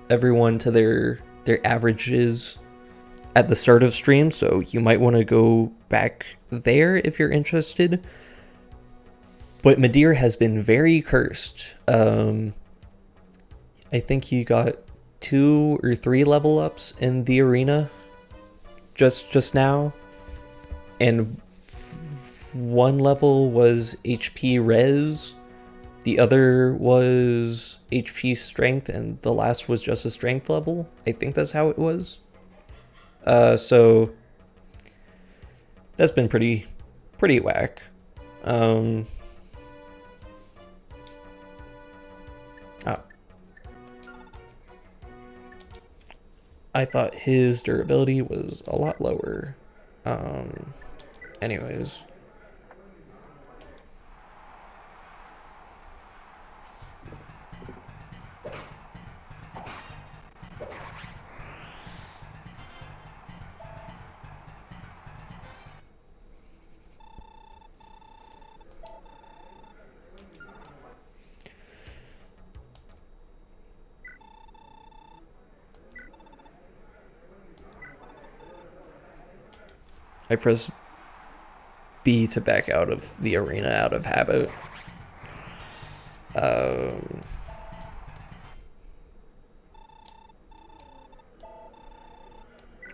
everyone to their averages at the start of stream, so you might want to go back there if you're interested. But Madeir has been very cursed. I think he got 2 or 3 level ups in the arena just now, and one level was HP res, the other was HP strength, and the last was just a strength level. I think that's how it was. So that's been pretty whack. I thought his durability was a lot lower. Anyways. I press B to back out of the arena out of habit.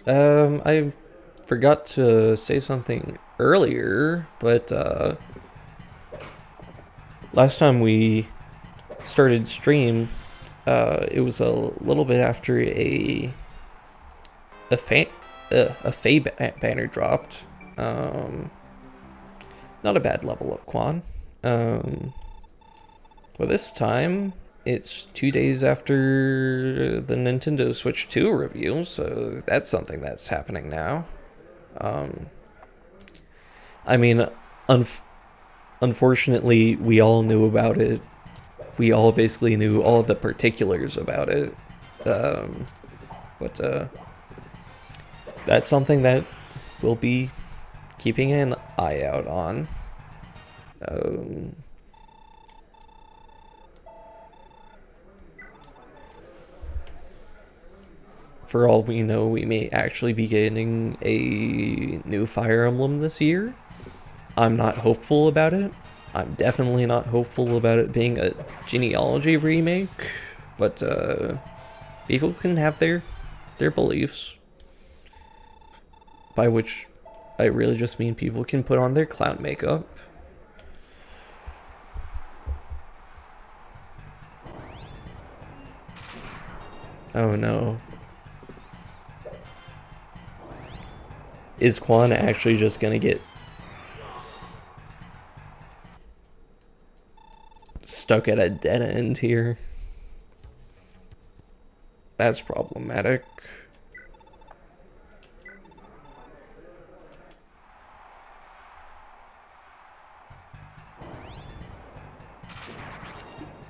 I forgot to say something earlier, but last time we started stream, it was a little bit after a Faye banner dropped. Not a bad level up, Quan. Well, this time it's 2 days after the Nintendo Switch 2 review, so that's something that's happening now. I mean, unfortunately, we all knew about it. We all basically knew all the particulars about it. But that's something that we'll be keeping an eye out on. For all we know, we may actually be getting a new Fire Emblem this year. I'm not hopeful about it. I'm definitely not hopeful about it being a Genealogy remake, but people can have their beliefs. By which I really just mean people can put on their clown makeup. Oh no. Is Quan actually just gonna get stuck at a dead end here? That's problematic.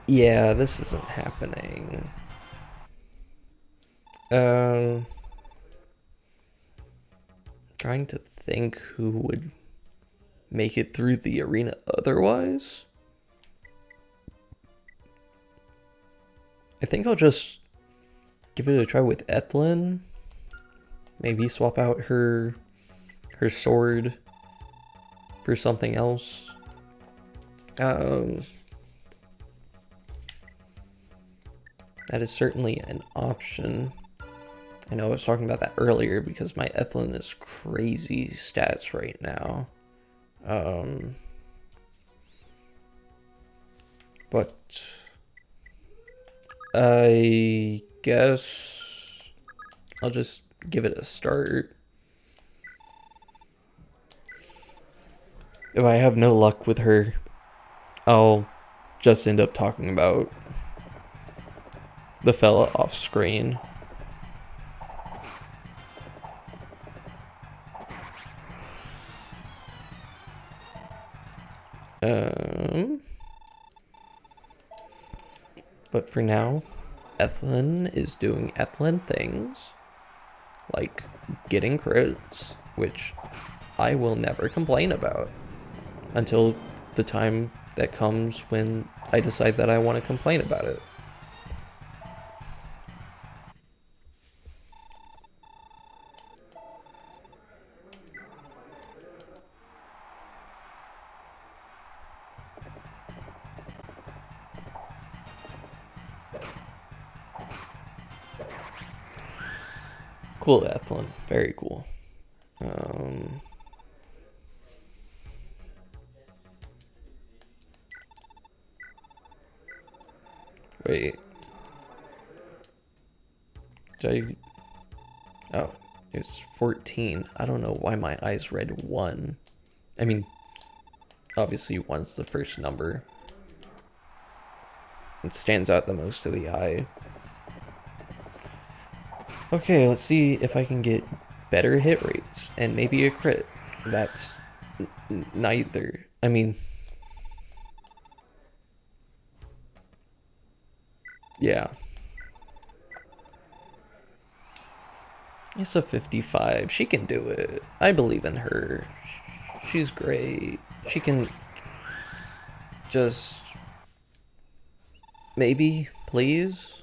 Yeah, this isn't happening. Trying to think who would make it through the arena otherwise. I think I'll just give it a try with Ethlyn. Maybe swap out her sword for something else. That is certainly an option. I know I was talking about that earlier because my Ethlyn is crazy stats right now. But I guess I'll just give it a start. If I have no luck with her, I'll just end up talking about the fella off screen. But for now, Ethlyn is doing Ethlyn things, like getting crits, which I will never complain about until the time that comes when I decide that I want to complain about it. Cool, Ethlyn. Very cool. Wait. Did I... Oh, it's 14. I don't know why my eyes read 1. I mean, obviously 1's the first number. It stands out the most to the eye. Okay, let's see if I can get better hit rates and maybe a crit. That's neither. I mean, yeah. It's a 55. She can do it. I believe in her. She's great. She can just maybe, please.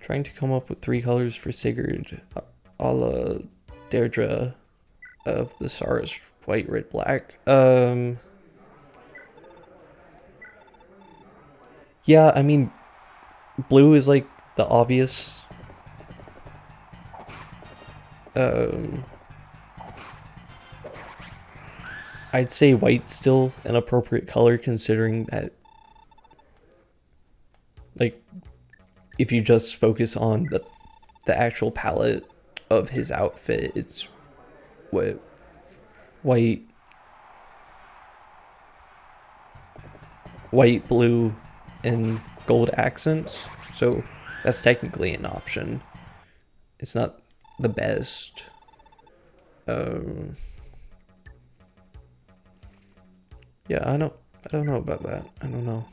Trying to come up with 3 colors for Sigurd, a la Deirdre of the Stars, white, red, black. Yeah, I mean, blue is like the obvious. I'd say white's still an appropriate color considering that, like, if you just focus on the actual palette of his outfit, it's what, white, blue, and gold accents. So that's technically an option. It's not the best. Yeah, I don't know about that. I don't know.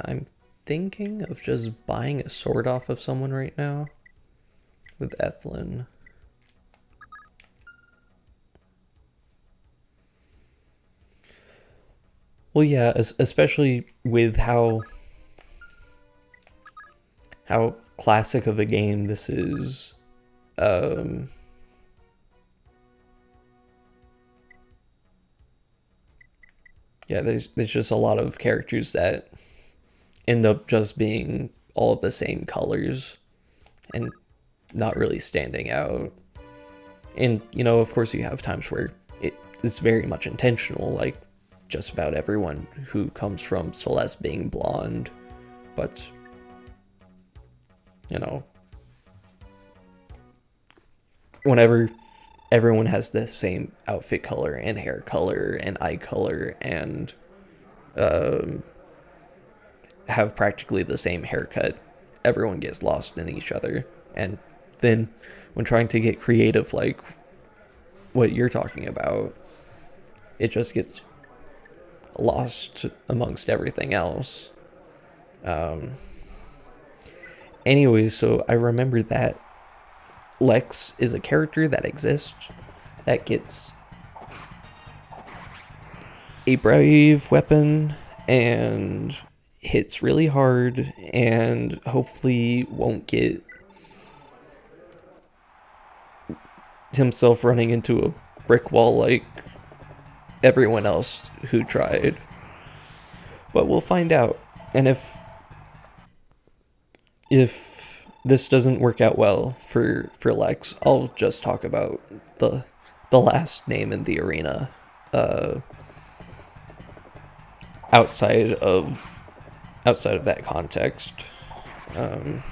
I'm thinking of just buying a sword off of someone right now with Ethlyn. Well, yeah, especially with how classic of a game this is. Yeah, there's just a lot of characters that end up just being all the same colors and not really standing out. And, you know, of course you have times where it is very much intentional, like just about everyone who comes from Celeste being blonde, but, you know, whenever everyone has the same outfit color and hair color and eye color and have practically the same haircut, everyone gets lost in each other. And then when trying to get creative like what you're talking about, it just gets lost amongst everything else. Anyways, so I remember that Lex is a character that exists, that gets a brave weapon and hits really hard and hopefully won't get himself running into a brick wall like everyone else who tried. But we'll find out. And if this doesn't work out well for Lex, I'll just talk about the last name in the arena outside of that context. And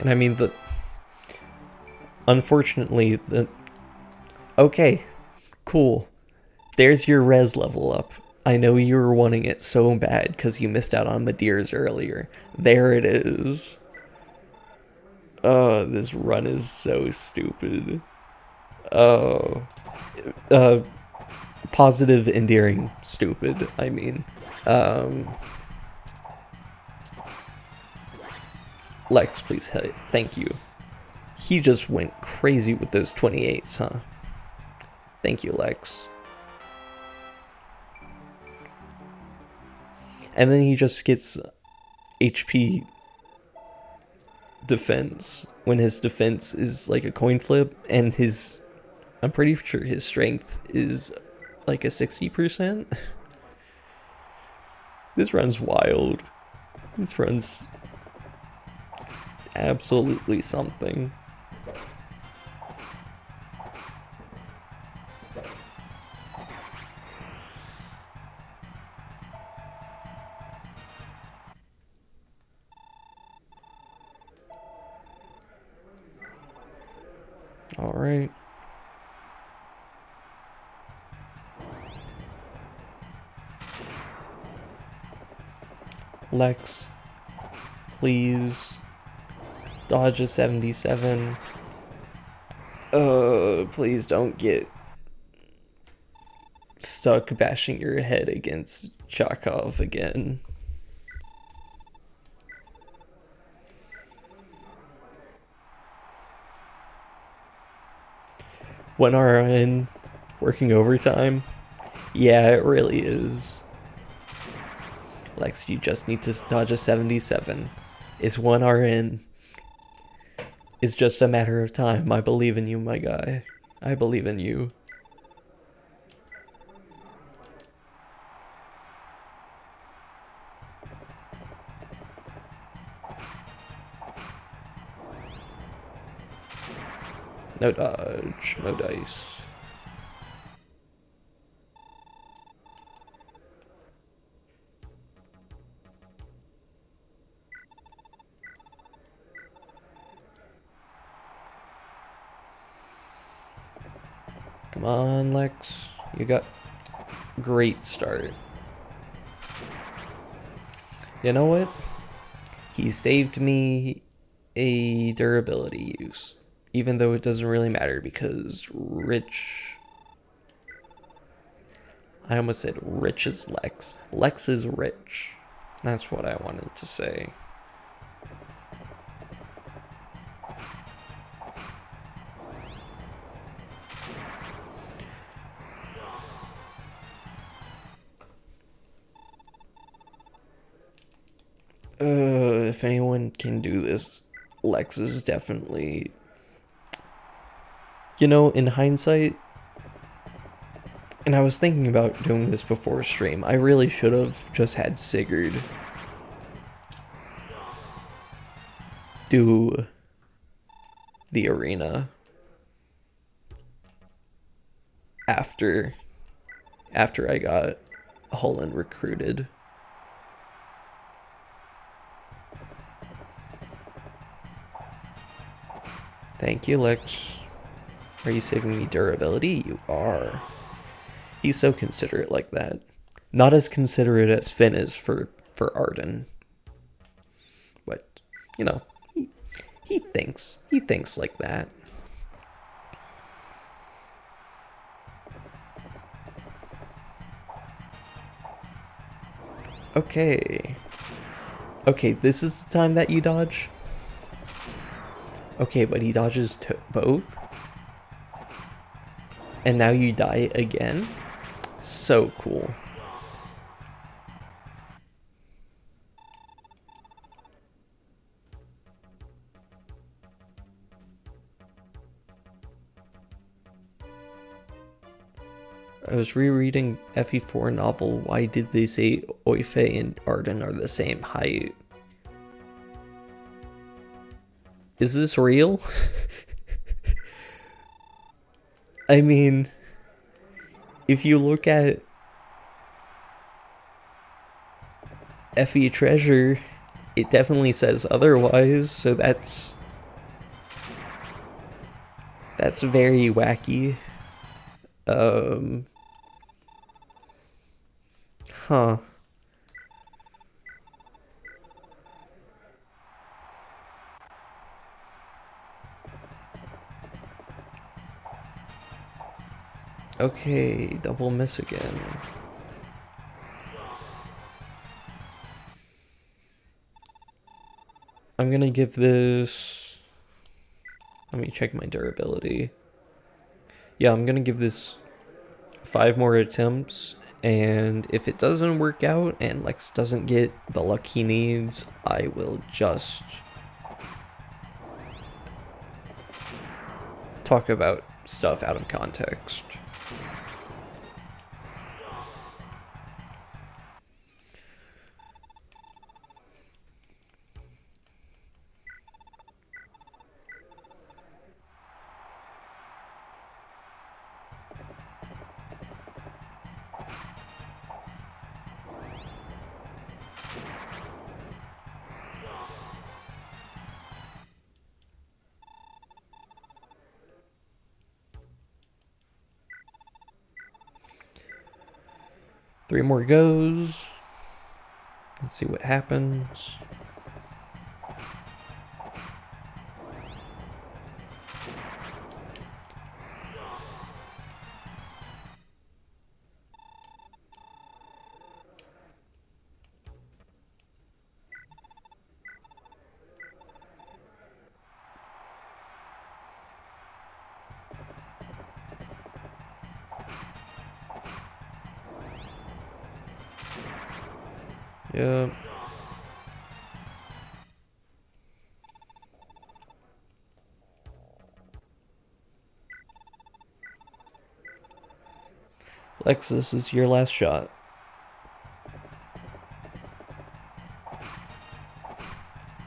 I mean, unfortunately, okay, cool. There's your res level up. I know you were wanting it so bad because you missed out on Madeiras earlier. There it is. Oh, this run is so stupid. Oh. Positive, endearing, stupid, I mean. Lex, please hit. Thank you. He just went crazy with those 28s, huh? Thank you, Lex. And then he just gets HP defense when his defense is like a coin flip, and I'm pretty sure his strength is like a 60%. This run's wild. This run's absolutely something. All right. Lex, please dodge a 77. Please don't get stuck bashing your head against Chakov again. One RN working overtime? Yeah, it really is. Lex, you just need to dodge a 77. It's 1 RN. It's just a matter of time. I believe in you, my guy. I believe in you. No dodge, no dice. Come on, Lex. You got great start. You know what? He saved me a durability use. Even though it doesn't really matter because Rich... I almost said Rich is Lex. Lex is rich. That's what I wanted to say. If anyone can do this, Lex is definitely... You know, in hindsight, and I was thinking about doing this before stream, I really should have just had Sigurd do the arena after I got Holland recruited. Thank you, Lex. Are you saving me durability? You are. He's so considerate like that. Not as considerate as Finn is for Arden. But, you know, he thinks like that. Okay. Okay, this is the time that you dodge? Okay, but he dodges both? And now you die again? So cool. I was rereading FE4 novel. Why did they say Oife and Arden are the same height? Is this real? I mean, if you look at FE Treasure, it definitely says otherwise, so that's very wacky. Huh. Okay, double miss again. I'm gonna give this... Let me check my durability. Yeah, I'm gonna give this 5 more attempts, and if it doesn't work out and Lex doesn't get the luck he needs, I will just talk about stuff out of context. Three more goes. Let's see what happens. Yeah. Lex, this is your last shot.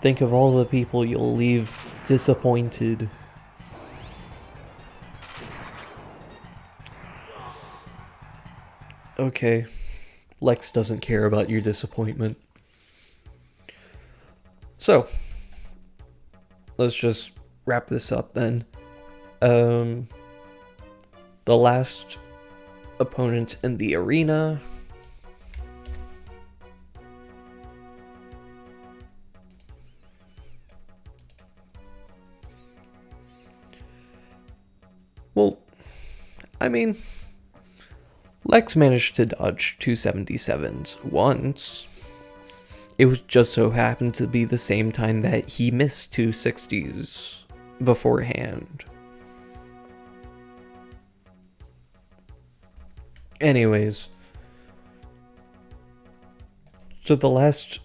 Think of all the people you'll leave disappointed. Okay. Lex doesn't care about your disappointment. So, let's just wrap this up then. The last opponent in the arena. Well, I mean, Lex managed to dodge 277s once. It was just so happened to be the same time that he missed 260s beforehand. Anyways, so the last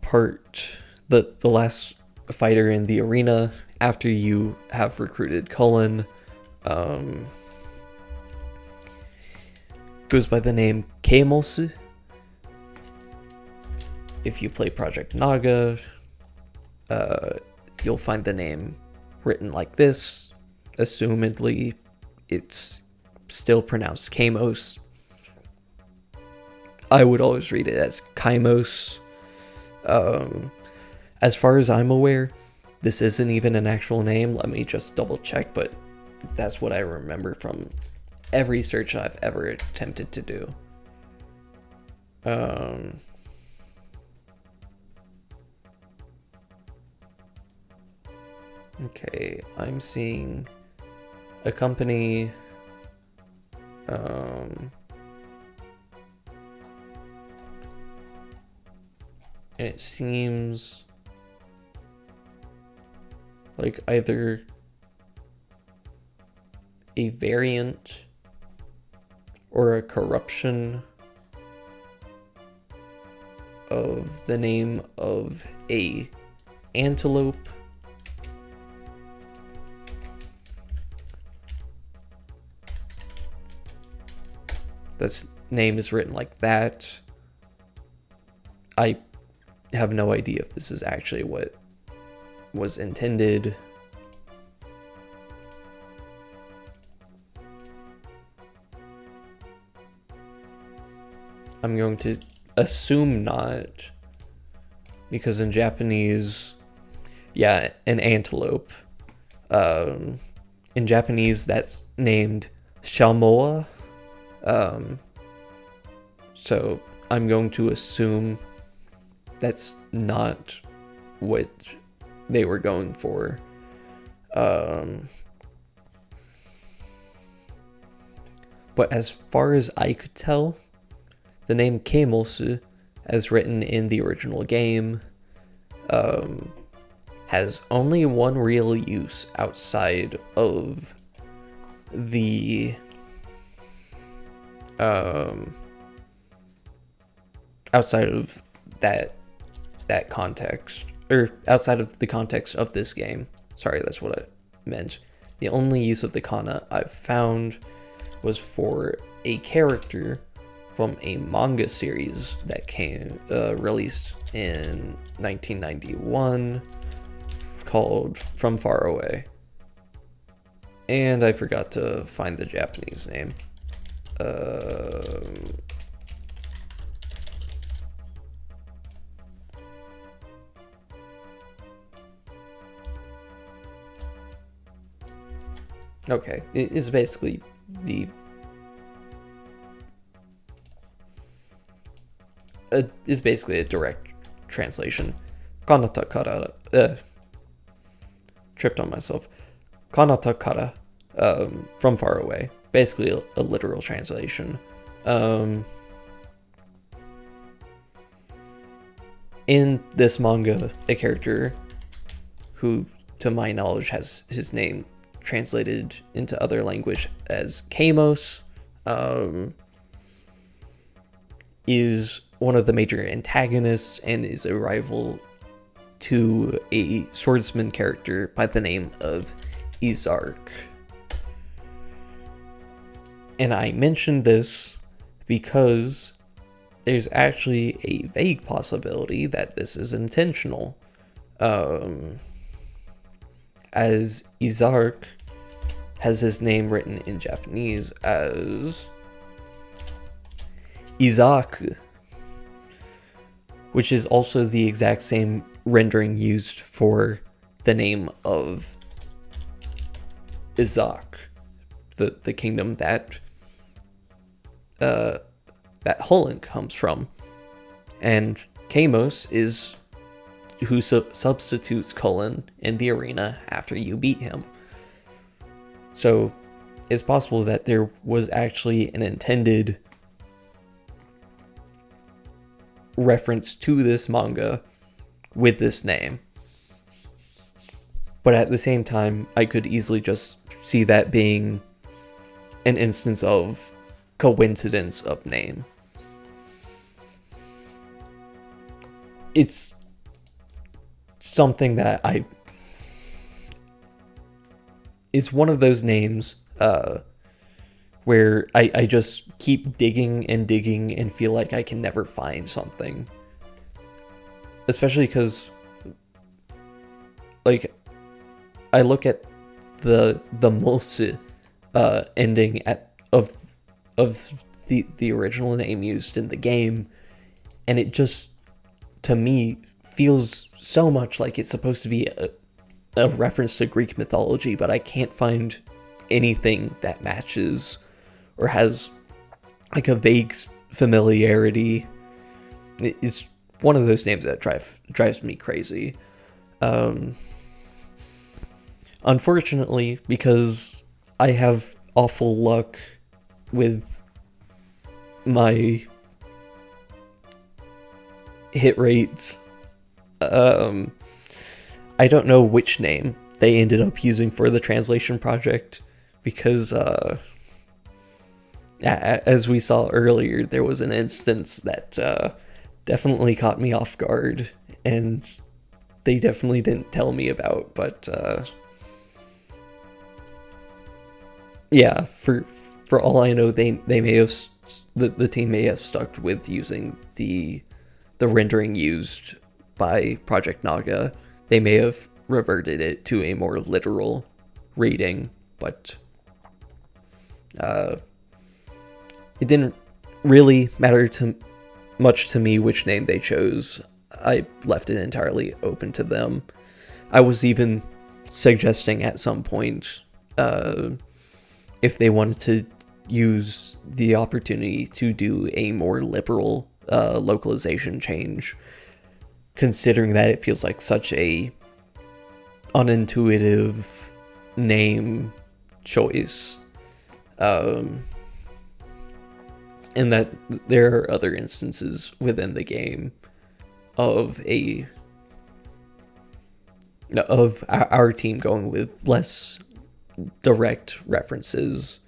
part, the last fighter in the arena after you have recruited Cullen, goes by the name Kamos. If you play Project Naga, you'll find the name written like this. Assumedly, it's still pronounced Kamos. I would always read it as Kaimos. As far as I'm aware, this isn't even an actual name. Let me just double check, but that's what I remember from every search I've ever attempted to do. Okay, I'm seeing a company. and it seems like either a variant or a corruption of the name of a antelope. This name is written like that. I have no idea if this is actually what was intended. I'm going to assume not, because in Japanese, yeah, an antelope. In Japanese, that's named Shamoa. So I'm going to assume that's not what they were going for. But as far as I could tell, the name Keimosu, as written in the original game, has only one real use outside of the outside of that context, or outside of the context of this game. Sorry, that's what I meant. The only use of the kana I've found was for a character from a manga series that came released in 1991 called From Far Away. And I forgot to find the Japanese name. Okay, it is basically the is basically a direct translation. Kanata kara, tripped on myself. Kanata kara, from far away. Basically a literal translation. In this manga, a character who, to my knowledge, has his name translated into other language as Kamos, is one of the major antagonists and is a rival to a swordsman character by the name of Izark. And I mentioned this because there's actually a vague possibility that this is intentional, as Izark has his name written in Japanese as Izaku, which is also the exact same rendering used for the name of Izak, the kingdom that Hullen comes from. And Kamos is who substitutes Cullen in the arena after you beat him. So it's possible that there was actually an intended reference to this manga with this name. But at the same time, I could easily just see that being an instance of coincidence of name. It's something that is one of those names where I just keep digging and digging and feel like I can never find something. Especially because, like, I look at the mosu ending of the original name used in the game, and it just, to me, feels so much like it's supposed to be a reference to Greek mythology, but I can't find anything that matches or has like a vague familiarity. It's one of those names that drives me crazy. Unfortunately, because I have awful luck with my hit rates Um, I don't know which name they ended up using for the translation project because, as we saw earlier, there was an instance that definitely caught me off guard, and they definitely didn't tell me about. But yeah, for all I know, they may have the team may have stuck with using the rendering used by Project Naga. They may have reverted it to a more literal reading, but it didn't really matter much to me which name they chose. I left it entirely open to them. I was even suggesting at some point if they wanted to use the opportunity to do a more liberal localization change, considering that it feels like such a unintuitive name choice, and that there are other instances within the game of our team going with less direct references.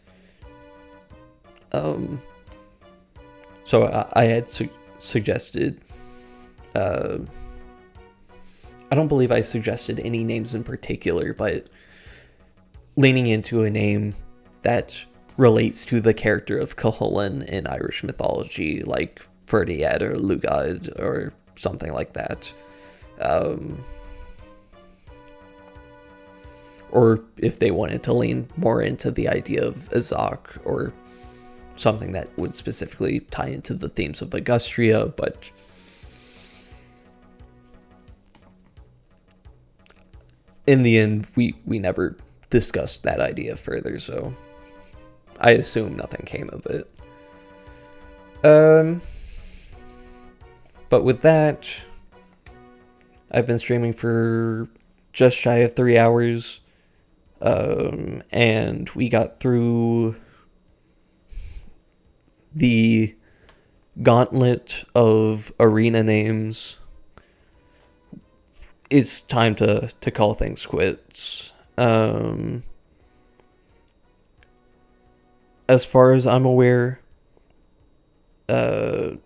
So I had suggested, I don't believe I suggested any names in particular, but leaning into a name that relates to the character of Cuchulainn in Irish mythology, like Ferdiad or Lugad or something like that. Or if they wanted to lean more into the idea of Azak or something that would specifically tie into the themes of Agustria, but in the end, we never discussed that idea further, so I assume nothing came of it. But with that, I've been streaming for just shy of 3 hours, and we got through the gauntlet of arena names. It's time to call things quits. As far as I'm aware, I'll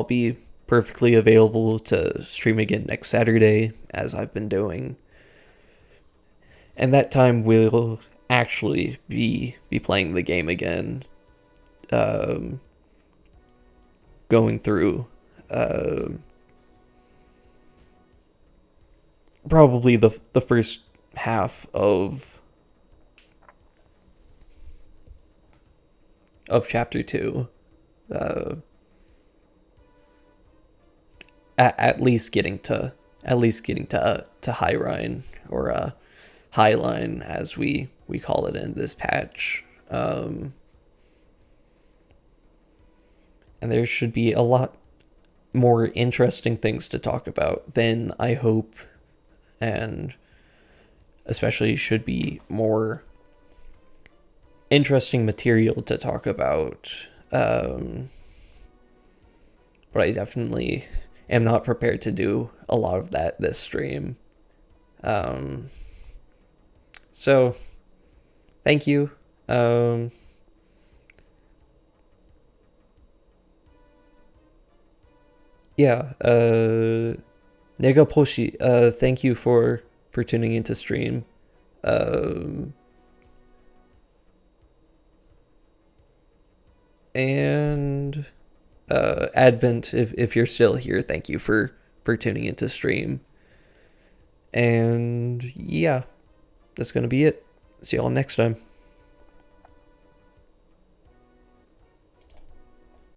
be perfectly available to stream again next Saturday, as I've been doing. And that time we'll actually be playing the game again. Going through probably the first half of chapter 2. At least getting to High Rhine, or High Line as we call it in this patch. And there should be a lot more interesting things to talk about then, I hope, and especially should be more interesting material to talk about. But I definitely am not prepared to do a lot of that this stream. So, thank you. Yeah, Nega Poshi, thank you for tuning into stream. And Advent, if you're still here, thank you for tuning into stream. And yeah, that's gonna be it. See y'all next time.